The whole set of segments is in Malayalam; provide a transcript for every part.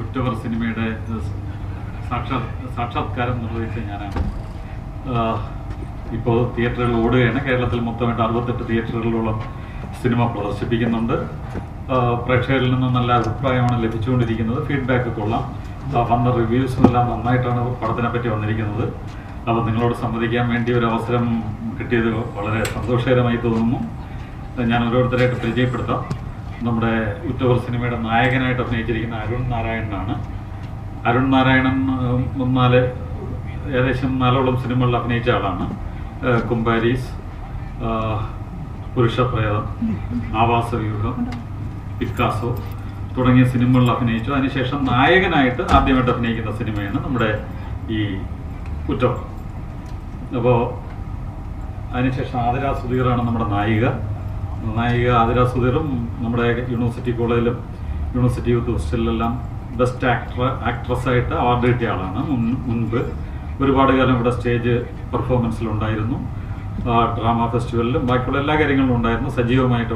ഉറ്റവർ സിനിമയുടെ സാക്ഷാത്കാരം നിർവഹിച്ച ഞാനാണ്. ഇപ്പോൾ തിയേറ്ററുകൾ ഓടുകയാണ്. കേരളത്തിൽ മൊത്തമായിട്ട് 68 തിയേറ്ററുകളിലോളം സിനിമ പ്രദർശിപ്പിക്കുന്നുണ്ട്. പ്രേക്ഷകരിൽ നിന്ന് നല്ല അഭിപ്രായമാണ് ലഭിച്ചുകൊണ്ടിരിക്കുന്നത്. ഫീഡ്ബാക്ക് കൊള്ളാം. വന്ന റിവ്യൂസും എല്ലാം നന്നായിട്ടാണ് പടത്തിനെ പറ്റി വന്നിരിക്കുന്നത്. അപ്പോൾ നിങ്ങളോട് സംവദിക്കാൻ വേണ്ടി ഒരു അവസരം കിട്ടിയത് വളരെ സന്തോഷകരമായി തോന്നുന്നു. ഞാൻ ഓരോരുത്തരായിട്ട് പരിചയപ്പെടുത്താം. നമ്മുടെ ഉറ്റവർ സിനിമയുടെ നായകനായിട്ട് അഭിനയിച്ചിരിക്കുന്ന അരുൺ നാരായണനാണ്. അരുൺ നാരായണൻ ഏകദേശം 4ഓളം സിനിമകളിൽ അഭിനയിച്ച ആളാണ്. കുംബാരീസ്, പുരുഷപ്രേതം, ആവാസവ്യൂഹം, പിക്കാസോ തുടങ്ങിയ സിനിമകളിൽ അഭിനയിച്ചു. അതിനുശേഷം നായകനായിട്ട് ആദ്യമായിട്ട് അഭിനയിക്കുന്ന സിനിമയാണ് നമ്മുടെ ഈ ഉറ്റവർ. അപ്പോൾ അതിനുശേഷം ആതിര സുധീറാണ് നമ്മുടെ നായിക. ആതിര സുധീറും നമ്മുടെ യൂണിവേഴ്സിറ്റി കോളേജിലും യൂണിവേഴ്സിറ്റി യൂത്ത് ഹോസ്റ്റലിലെല്ലാം ബെസ്റ്റ് ആക്ട്രസ്സായിട്ട് അവാർഡ് കിട്ടിയ ആളാണ്. മുൻപ് ഒരുപാട് കാലം ഇവിടെ സ്റ്റേജ് പെർഫോമൻസിലുണ്ടായിരുന്നു. ഡ്രാമ ഫെസ്റ്റിവലിലും ബാക്കിയുള്ള എല്ലാ കാര്യങ്ങളിലും ഉണ്ടായിരുന്നു. സജീവമായിട്ട്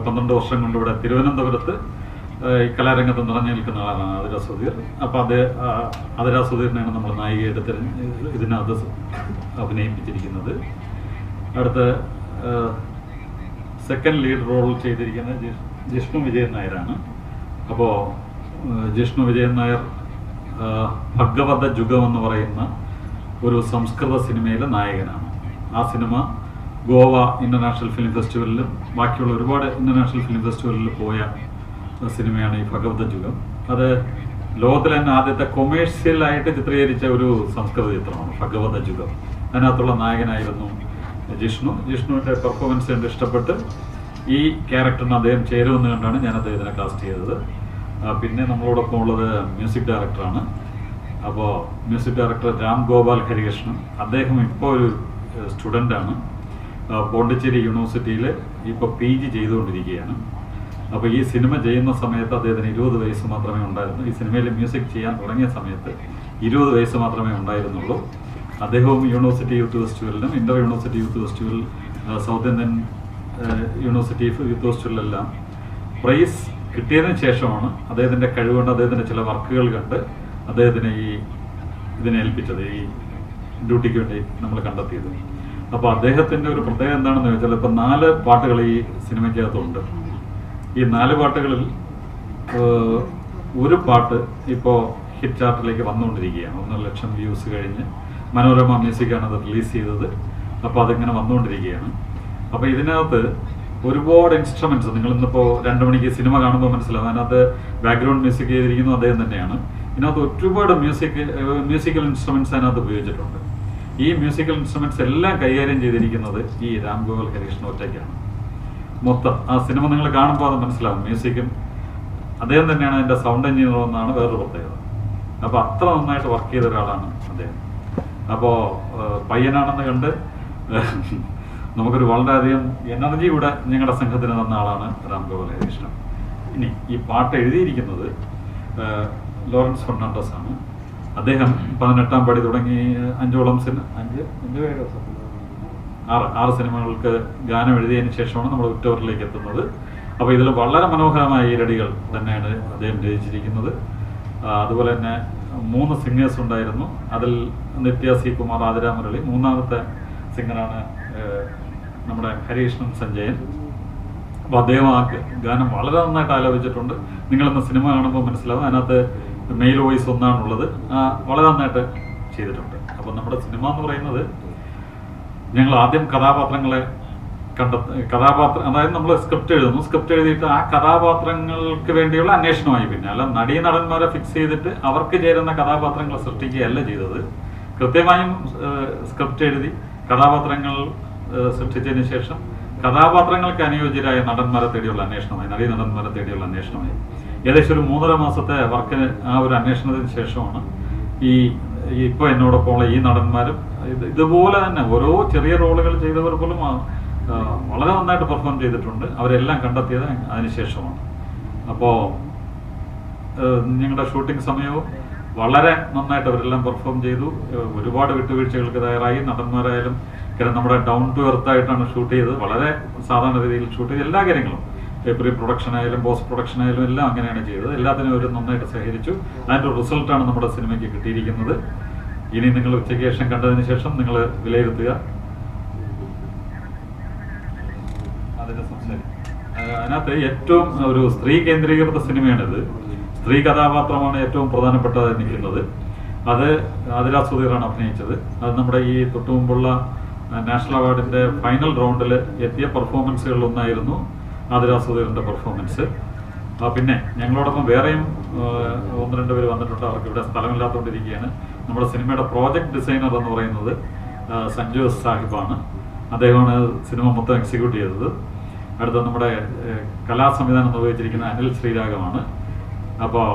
12 വർഷം കൊണ്ട് ഇവിടെ തിരുവനന്തപുരത്ത് ഈ കലാരംഗത്ത് നിറഞ്ഞു നിൽക്കുന്ന ആളാണ് ആതിര സുധീർ. അപ്പോൾ ആതിര സുധീറിനെയാണ് നമ്മൾ നായികയായിട്ട് ഇതിനകത്ത് അഭിനയിപ്പിച്ചിരിക്കുന്നത്. അടുത്ത സെക്കൻഡ് ലീഡ് റോൾ ചെയ്തിരിക്കുന്നത് ജിഷ്ണു വിജയൻ നായരാണ്. അപ്പോൾ ജിഷ്ണു വിജയൻ നായർ ഭഗവത ജുഗം എന്ന് പറയുന്ന ഒരു സംസ്കൃത സിനിമയിലെ നായകനാണ്. ആ സിനിമ ഗോവ ഇൻ്റർനാഷണൽ ഫിലിം ഫെസ്റ്റിവലിലും ബാക്കിയുള്ള ഒരുപാട് ഇൻ്റർനാഷണൽ ഫിലിം ഫെസ്റ്റിവലിൽ പോയ സിനിമയാണ് ഈ ഭഗവത ജുഗം. അത് ലോകത്തിലെ തന്നെ ആദ്യത്തെ കൊമേഴ്സ്യലായിട്ട് ചിത്രീകരിച്ച ഒരു സംസ്കൃത ചിത്രമാണ് ഭഗവത ജുഗം. അതിനകത്തുള്ള നായകനായിരുന്നു ജിഷ്ണുവിൻ്റെ പെർഫോമൻസ് കണ്ട് ഇഷ്ടപ്പെട്ട് ഈ ക്യാരക്ടറിന് അദ്ദേഹം ചേരുമെന്ന് കണ്ടാണ് ഞാൻ അദ്ദേഹത്തിനെ കാസ്റ്റ് ചെയ്തത്. പിന്നെ നമ്മളോടൊപ്പം ഉള്ളത് മ്യൂസിക് ഡയറക്ടറാണ്. അപ്പോൾ മ്യൂസിക് ഡയറക്ടർ രാം ഗോപാൽ ഹരികൃഷ്ണൻ. അദ്ദേഹം ഇപ്പോൾ ഒരു സ്റ്റുഡൻ്റാണ്. പോണ്ടിച്ചേരി യൂണിവേഴ്സിറ്റിയിൽ ഇപ്പോൾ PG ചെയ്തുകൊണ്ടിരിക്കുകയാണ്. അപ്പോൾ ഈ സിനിമ ചെയ്യുന്ന സമയത്ത് അദ്ദേഹത്തിന് 20 വയസ്സ് മാത്രമേ ഉണ്ടായിരുന്നു. ഈ സിനിമയിൽ മ്യൂസിക് ചെയ്യാൻ തുടങ്ങിയ സമയത്ത് 20 വയസ്സ് മാത്രമേ ഉണ്ടായിരുന്നുള്ളൂ. അദ്ദേഹവും യൂണിവേഴ്സിറ്റി യൂത്ത് ഫെസ്റ്റിവലിലും inter university youth festival, South Indian university youth ഫെസ്റ്റിവലിലെല്ലാം പ്രൈസ് കിട്ടിയതിന് ശേഷമാണ് അദ്ദേഹത്തിൻ്റെ കഴിവുകൊണ്ട് അദ്ദേഹത്തിൻ്റെ ചില വർക്കുകൾ കണ്ട് അദ്ദേഹത്തിന് ഇതിനെ ഏൽപ്പിച്ചത്, ഈ ഡ്യൂട്ടിക്ക് വേണ്ടി നമ്മൾ കണ്ടെത്തിയത്. അപ്പോൾ അദ്ദേഹത്തിൻ്റെ ഒരു പ്രത്യേകത എന്താണെന്ന് ചോദിച്ചാൽ, ഇപ്പം 4 പാട്ടുകൾ ഈ സിനിമയ്ക്കകത്തുണ്ട്. ഈ 4 പാട്ടുകളിൽ ഒരു പാട്ട് ഇപ്പോൾ ഹിറ്റ് ചാർട്ടിലേക്ക് വന്നുകൊണ്ടിരിക്കുകയാണ്. 1.5 ലക്ഷം വ്യൂസ് കഴിഞ്ഞ് മനോരമ മ്യൂസിക്കാണ് അത് റിലീസ് ചെയ്തത്. അപ്പോൾ അതിങ്ങനെ വന്നുകൊണ്ടിരിക്കുകയാണ്. അപ്പോൾ ഇതിനകത്ത് ഒരുപാട് ഇൻസ്ട്രുമെന്റ്സ്, നിങ്ങളിന്നിപ്പോൾ 2 മണിക്ക് സിനിമ കാണുമ്പോൾ മനസ്സിലാവും, അതിനകത്ത് ബാക്ക്ഗ്രൗണ്ട് മ്യൂസിക് ചെയ്തിരിക്കുന്നത് അദ്ദേഹം തന്നെയാണ്. ഇതിനകത്ത് ഒരുപാട് മ്യൂസിക്കൽ ഇൻസ്ട്രുമെന്റ്സ് അതിനകത്ത് ഉപയോഗിച്ചിട്ടുണ്ട്. ഈ മ്യൂസിക്കൽ ഇൻസ്ട്രുമെന്റ്സ് എല്ലാം കൈകാര്യം ചെയ്തിരിക്കുന്നത് ഈ രാം ഗോപാൽ ഹരികൃഷ്ണൻ ഒറ്റയ്ക്കാണ്. മൊത്തം ആ സിനിമ നിങ്ങൾ കാണുമ്പോൾ അത് മനസ്സിലാവും. മ്യൂസിക്കും അദ്ദേഹം തന്നെയാണ് അതിൻ്റെ സൗണ്ട് എഞ്ചിനീയർ എന്നാണ് വേറൊരു പ്രത്യേകത. അപ്പോൾ അത്ര നന്നായിട്ട് വർക്ക് ചെയ്ത ഒരാളാണ് അദ്ദേഹം. അപ്പോൾ പയ്യനാണെന്ന് കണ്ട് നമുക്കൊരു വളരെയധികം എനർജി കൂടെ ഞങ്ങളുടെ സംഘത്തിന് തന്ന ആളാണ് രാം ഗോപാൽ ഹരികൃഷ്ണൻ. ഇനി ഈ പാട്ട് എഴുതിയിരിക്കുന്നത് ലോറൻസ് ഫെർണാണ്ടസ് ആണ്. അദ്ദേഹം 18ാം പടി തുടങ്ങി 6 സിനിമകൾക്ക് ഗാനം എഴുതിയതിന് ശേഷമാണ് നമ്മൾ ഉറ്റവറിലേക്ക് എത്തുന്നത്. അപ്പോൾ ഇതിൽ വളരെ മനോഹരമായ ഈരടികൾ തന്നെയാണ് അദ്ദേഹം രചിച്ചിരിക്കുന്നത്. അതുപോലെ തന്നെ 3 സിംഗേഴ്സ് ഉണ്ടായിരുന്നു. അതിൽ നിത്യ സി കുമാർ, ആതിര മുരളി. 3ാമത്തെ സിംഗറാണ് നമ്മുടെ ഹരികൃഷ്ണൻ സഞ്ജയൻ. അപ്പോൾ അദ്ദേഹം ആ ഗാനം വളരെ നന്നായിട്ട് ആലോചിച്ചിട്ടുണ്ട്. നിങ്ങളിന്ന് സിനിമ കാണുമ്പോൾ മനസ്സിലാവും, അതിനകത്ത് മെയിൽ വോയിസ് ഒന്നാണുള്ളത്. വളരെ നന്നായിട്ട് ചെയ്തിട്ടുണ്ട്. അപ്പോൾ നമ്മുടെ സിനിമ എന്ന് പറയുന്നത്, ഞങ്ങൾ ആദ്യം കഥാപാത്രങ്ങളെ അതായത് നമ്മൾ സ്ക്രിപ്റ്റ് എഴുതുന്നു. സ്ക്രിപ്റ്റ് എഴുതിയിട്ട് ആ കഥാപാത്രങ്ങൾക്ക് വേണ്ടിയുള്ള അന്വേഷണമായി. പിന്നെ അല്ല നടന്മാരെ ഫിക്സ് ചെയ്തിട്ട് അവർക്ക് ചേരുന്ന കഥാപാത്രങ്ങളെ സൃഷ്ടിക്കുകയല്ല ചെയ്തത്. കൃത്യമായും സ്ക്രിപ്റ്റ് എഴുതി കഥാപാത്രങ്ങൾ സൃഷ്ടിച്ചതിന് ശേഷം കഥാപാത്രങ്ങൾക്ക് അനുയോജ്യരായ നടന്മാരെ തേടിയുള്ള അന്വേഷണമായി, നടന്മാരെ തേടിയുള്ള അന്വേഷണമായി. ഏകദേശം ഒരു 3.5 മാസത്തെ വർക്കിന് ആ ഒരു അന്വേഷണത്തിന് ശേഷമാണ് ഇപ്പോൾ എന്നോടൊപ്പമുള്ള ഈ നടന്മാരും ഇതുപോലെ തന്നെ ഓരോ ചെറിയ റോളുകൾ ചെയ്തവർ പോലും വളരെ നന്നായിട്ട് പെർഫോം ചെയ്തിട്ടുണ്ട്. അവരെല്ലാം കണ്ടെത്തിയത് അതിനുശേഷമാണ്. അപ്പോൾ ഞങ്ങളുടെ ഷൂട്ടിംഗ് സമയവും വളരെ നന്നായിട്ട് അവരെല്ലാം പെർഫോം ചെയ്തു. ഒരുപാട് വിട്ടുവീഴ്ചകൾക്ക് തയ്യാറായി. നടന്മാരായാലും കാരണം നമ്മുടെ ഡൗൺ ടു എർത്ത് ആയിട്ടാണ് ഷൂട്ട് ചെയ്തത്. വളരെ സാധാരണ രീതിയിൽ ഷൂട്ട് ചെയ്ത് എല്ലാ കാര്യങ്ങളും പ്രീ പ്രൊഡക്ഷൻ ആയാലും പോസ്റ്റ് പ്രൊഡക്ഷൻ ആയാലും എല്ലാം അങ്ങനെയാണ് ചെയ്തത്. എല്ലാത്തിനും ഒരു നന്നായിട്ട് സഹകരിച്ചു. അതിൻ്റെ റിസൾട്ടാണ് നമ്മുടെ സിനിമയ്ക്ക് കിട്ടിയിരിക്കുന്നത്. ഇനി നിങ്ങൾ ഉച്ചയ്ക്ക് ശേഷം കണ്ടതിന് ശേഷം നിങ്ങൾ വിലയിരുത്തുക. അതിൻ്റെ അതിനകത്ത് ഏറ്റവും ഒരു സ്ത്രീ കേന്ദ്രീകൃത സിനിമയാണിത്. സ്ത്രീ കഥാപാത്രമാണ് ഏറ്റവും പ്രധാനപ്പെട്ടതായി നിൽക്കുന്നത്. അത് ആതിര സുധീറാണ് അഭിനയിച്ചത്. അത് നമ്മുടെ ഈ തൊട്ടു മുമ്പുള്ള നാഷണൽ അവാർഡിൻ്റെ ഫൈനൽ റൗണ്ടിൽ എത്തിയ പെർഫോമൻസുകളിലൊന്നായിരുന്നു ആതിര സുധീറിൻ്റെ പെർഫോമൻസ്. പിന്നെ ഞങ്ങളോടൊപ്പം വേറെയും 1-2 പേര് വന്നിട്ടുണ്ട്. അവർക്ക് ഇവിടെ സ്ഥലമില്ലാത്തതുകൊണ്ടിരിക്കുകയാണ്. നമ്മുടെ സിനിമയുടെ പ്രോജക്റ്റ് ഡിസൈനർ എന്ന് പറയുന്നത് സഞ്ജു സാഹിബാണ്. അദ്ദേഹമാണ് സിനിമ മൊത്തം എക്സിക്യൂട്ട് ചെയ്തത്. അടുത്ത നമ്മുടെ കലാസംവിധാനം നിർവഹിച്ചിരിക്കുന്ന അനിൽ ശ്രീരാഗമാണ്. അപ്പോൾ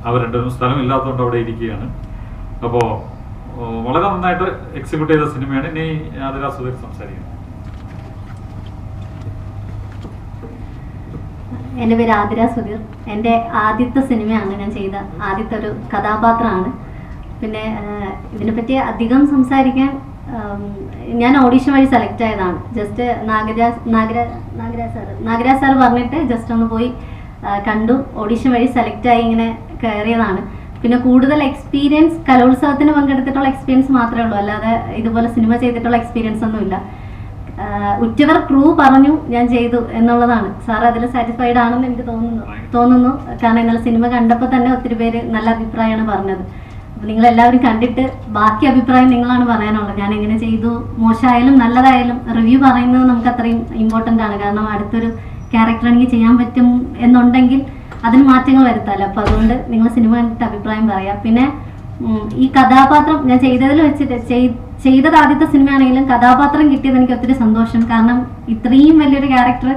അവർ രണ്ടുപേരും സ്ഥലമില്ലാത്തതുകൊണ്ട് അവിടെ ഇരിക്കുകയാണ്. അപ്പോൾ വളരെ നന്നായിട്ട് എക്സിക്യൂട്ട് ചെയ്ത സിനിമയാണ്. ഇനി ആതിര സുധീർ സംസാരിക്കുന്നത്. എൻ്റെ പേര് ആതിര സുധീർ. എൻ്റെ ആദ്യത്തെ സിനിമയാണ് ഞാൻ ചെയ്ത ആദ്യത്തെ ഒരു കഥാപാത്രമാണ്. പിന്നെ ഇതിനെപ്പറ്റി അധികം സംസാരിക്കാൻ ഞാൻ ഓഡീഷൻ വഴി സെലക്ട് ആയതാണ്. ജസ്റ്റ് നാഗരാജ് സാർ പറഞ്ഞിട്ട് ജസ്റ്റ് ഒന്ന് പോയി കണ്ടു. ഓഡീഷൻ വഴി സെലക്ട് ആയി ഇങ്ങനെ കയറിയതാണ്. പിന്നെ കൂടുതൽ എക്സ്പീരിയൻസ് കലോത്സവത്തിന് പങ്കെടുത്തിട്ടുള്ള എക്സ്പീരിയൻസ് മാത്രമേ ഉള്ളൂ, അല്ലാതെ ഇതുപോലെ സിനിമ ചെയ്തിട്ടുള്ള എക്സ്പീരിയൻസ് ഒന്നുമില്ല. ഉറ്റവർ ക്രൂ പറഞ്ഞു ഞാൻ ചെയ്തു എന്നുള്ളതാണ്. സാർ അതിൽ സാറ്റിസ്ഫൈഡ് ആണെന്ന് എനിക്ക് തോന്നുന്നു. കാരണം ഇന്നലെ സിനിമ കണ്ടപ്പോൾ തന്നെ ഒത്തിരി പേര് നല്ല അഭിപ്രായമാണ് പറഞ്ഞത്. അപ്പോൾ നിങ്ങളെല്ലാവരും കണ്ടിട്ട് ബാക്കി അഭിപ്രായം നിങ്ങളാണ് പറയാനുള്ളത്. ഞാൻ എങ്ങനെ ചെയ്തു, മോശമായാലും നല്ലതായാലും റിവ്യൂ പറയുന്നത് നമുക്ക് അത്രയും ഇമ്പോർട്ടൻ്റ് ആണ്. കാരണം അടുത്തൊരു ക്യാരക്ടർ എനിക്ക് ചെയ്യാൻ പറ്റും എന്നുണ്ടെങ്കിൽ അതിന് മാറ്റങ്ങൾ വരുത്താമല്ലോ. അപ്പോൾ അതുകൊണ്ട് നിങ്ങൾ സിനിമ കണ്ടിട്ട് അഭിപ്രായം പറയാം. പിന്നെ ഈ കഥാപാത്രം ഞാൻ ചെയ്തതിൽ വെച്ചിട്ട് ചെയ്തത് ആദ്യത്തെ സിനിമയാണെങ്കിലും കഥാപാത്രം കിട്ടിയത് എനിക്ക് ഒത്തിരി സന്തോഷം. കാരണം ഇത്രയും വലിയൊരു ക്യാരക്ടർ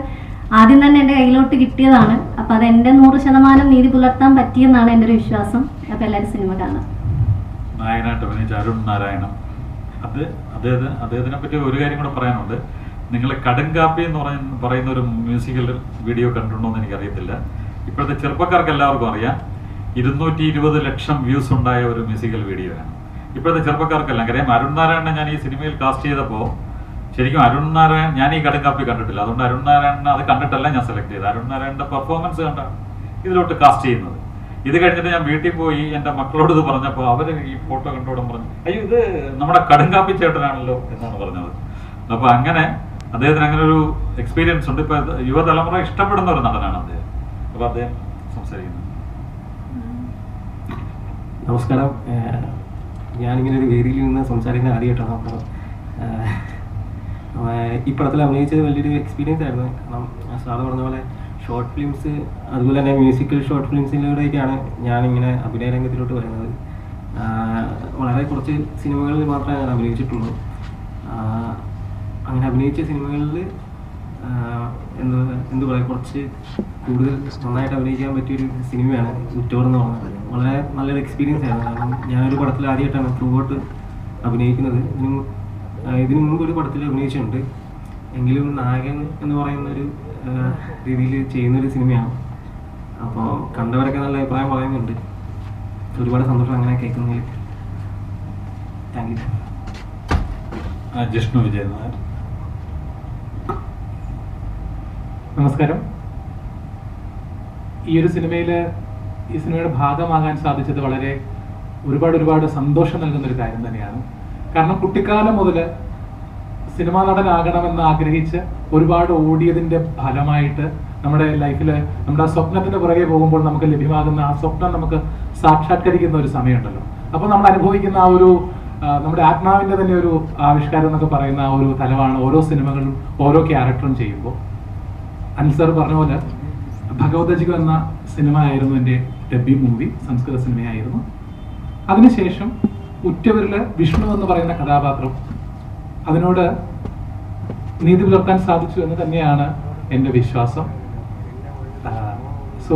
ആദ്യം തന്നെ എൻ്റെ കയ്യിലോട്ട് കിട്ടിയതാണ്. അപ്പോൾ അത് എൻ്റെ 100% നീതി പുലർത്താൻ പറ്റിയെന്നാണ് എൻ്റെ ഒരു വിശ്വാസം. അപ്പോൾ എല്ലാവരും സിനിമ കാണാം. നായകനായിട്ട് അഭിനയിച്ച അരുൺ നാരായണൻ, അദ്ദേഹത്തിനെ പറ്റി ഒരു കാര്യം കൂടെ പറയാനുണ്ട്. നിങ്ങൾ കടുങ്കാപ്പി എന്ന് പറയുന്ന ഒരു മ്യൂസിക്കൽ വീഡിയോ കണ്ടിട്ടുണ്ടോ എന്ന് എനിക്കറിയത്തില്ല. ഇപ്പോഴത്തെ ചെറുപ്പക്കാർക്ക് എല്ലാവർക്കും അറിയാം. 220 ലക്ഷം വ്യൂസ് ഉണ്ടായ ഒരു മ്യൂസിക്കൽ വീഡിയോയാണ്. ഇപ്പോഴത്തെ ചെറുപ്പക്കാർക്കെല്ലാം അറിയാം. അരുൺ നാരായണനെ ഞാൻ ഈ സിനിമയിൽ കാസ്റ്റ് ചെയ്തപ്പോൾ ശരിക്കും അരുൺ നാരായണൻ ഞാൻ ഈ കടുങ്കാപ്പി കണ്ടിട്ടില്ല. അതുകൊണ്ട് അരുൺ നാരായണനെ അത് കണ്ടിട്ടല്ല ഞാൻ സെലക്ട് ചെയ്തത്. അരുൺ നാരായണൻ്റെ പെർഫോമൻസ് കണ്ടാണ് ഇതിലോട്ട് കാസ്റ്റ് ചെയ്യുന്നത്. ഇത് കഴിഞ്ഞിട്ട് ഞാൻ വീട്ടിൽ പോയി എൻ്റെ മക്കളോട് ഇത് പറഞ്ഞപ്പോൾ അവർ ഈ ഫോട്ടോ കണ്ടോടും പറഞ്ഞു, അയ്യോ ഇത് നമ്മുടെ കടുങ്കാപ്പി ചേട്ടനാണല്ലോ എന്നാണ് പറഞ്ഞത്. അപ്പോൾ അങ്ങനെ അദ്ദേഹത്തിന് അങ്ങനെ ഒരു എക്സ്പീരിയൻസ് ഉണ്ട്. ഇപ്പോൾ യുവതലമുറ ഇഷ്ടപ്പെടുന്ന ഒരു നടനാണ് അദ്ദേഹം. അപ്പോൾ അദ്ദേഹം സംസാരിക്കുന്നത്. നമസ്കാരം. ഞാനിങ്ങനെ ഒരു വേദിയിൽ നിന്ന് സംസാരിക്കുന്നത് ആദ്യമായിട്ടാണ്. അപ്പോൾ ഈ പടത്തിൽ അഭിനയിച്ചത് വലിയൊരു എക്സ്പീരിയൻസ് ആയിരുന്നു. കാരണം സാറ് പറഞ്ഞ പോലെ ഷോർട്ട് ഫിലിംസ് അതുപോലെ തന്നെ മ്യൂസിക്കൽ ഷോർട്ട് ഫിലിംസിലൂടെയൊക്കെയാണ് ഞാനിങ്ങനെ അഭിനയ രംഗത്തിലോട്ട് വരുന്നത്. വളരെ കുറച്ച് സിനിമകളിൽ മാത്രമേ ഞാൻ അഭിനയിച്ചിട്ടുള്ളൂ. അങ്ങനെ അഭിനയിച്ച സിനിമകളിൽ എന്ത് പറയുക, കുറച്ച് കൂടുതൽ നന്നായിട്ട് അഭിനയിക്കാൻ പറ്റിയൊരു സിനിമയാണ് ഉറ്റവർ എന്ന് പറഞ്ഞത്. വളരെ നല്ലൊരു എക്സ്പീരിയൻസ് ആയിരുന്നു. കാരണം ഞാനൊരു പടത്തിൽ ആദ്യമായിട്ടാണ് ത്രൂ ഔട്ട് അഭിനയിക്കുന്നത്. ഇതിനു മുമ്പ് ഒരു പടത്തിൽ അഭിനയിച്ചിട്ടുണ്ട്. എങ്കിലും നായകൻ എന്ന് പറയുന്നൊരു രീതിയിൽ ചെയ്യുന്നൊരു സിനിമയാണ്. അപ്പോൾ കണ്ടവരൊക്കെ നല്ല അഭിപ്രായം പറയുന്നുണ്ട്. ഒരുപാട് സന്തോഷം അങ്ങനെ കേൾക്കുന്നതിൽ. Thank you. ജിഷ്ണു വിജയൻ നായർ. നമസ്കാരം. ഈ സിനിമയുടെ ഭാഗമാകാൻ സാധിച്ചത് വളരെ ഒരുപാട് സന്തോഷം നൽകുന്നൊരു കാര്യം തന്നെയാണ്. കാരണം കുട്ടിക്കാലം മുതൽ സിനിമാ നടനാകണമെന്ന് ആഗ്രഹിച്ച് ഒരുപാട് ഓടിയതിൻ്റെ ഫലമായിട്ട് നമ്മുടെ ലൈഫിൽ നമ്മുടെ ആ സ്വപ്നത്തിൻ്റെ പുറകെ പോകുമ്പോൾ നമുക്ക് ലഭ്യമാകുന്ന ആ സ്വപ്നം നമുക്ക് സാക്ഷാത്കരിക്കുന്ന ഒരു സമയമുണ്ടല്ലോ. അപ്പോൾ നമ്മൾ അനുഭവിക്കുന്ന ആ ഒരു നമ്മുടെ ആത്മാവിൻ്റെ തന്നെ ഒരു ആവിഷ്കാരം എന്നൊക്കെ പറയുന്ന ആ ഒരു തലമാണ് ഓരോ സിനിമകളും ഓരോ ക്യാരക്ടറും ചെയ്യുമ്പോൾ. അനിൽ സാർ പറഞ്ഞ പോലെ ഭഗവതജിക എന്ന സിനിമ ആയിരുന്നു എൻ്റെ ഡെബ്യൂട്ട് മൂവി. സംസ്കൃത സിനിമയായിരുന്നു. അതിനുശേഷം ഉറ്റവരിൽ വിഷ്ണു എന്ന് പറയുന്ന കഥാപാത്രം, അതിനോട് നീതി പുലർത്താൻ സാധിച്ചു എന്ന് തന്നെയാണ് എൻ്റെ വിശ്വാസം. സോ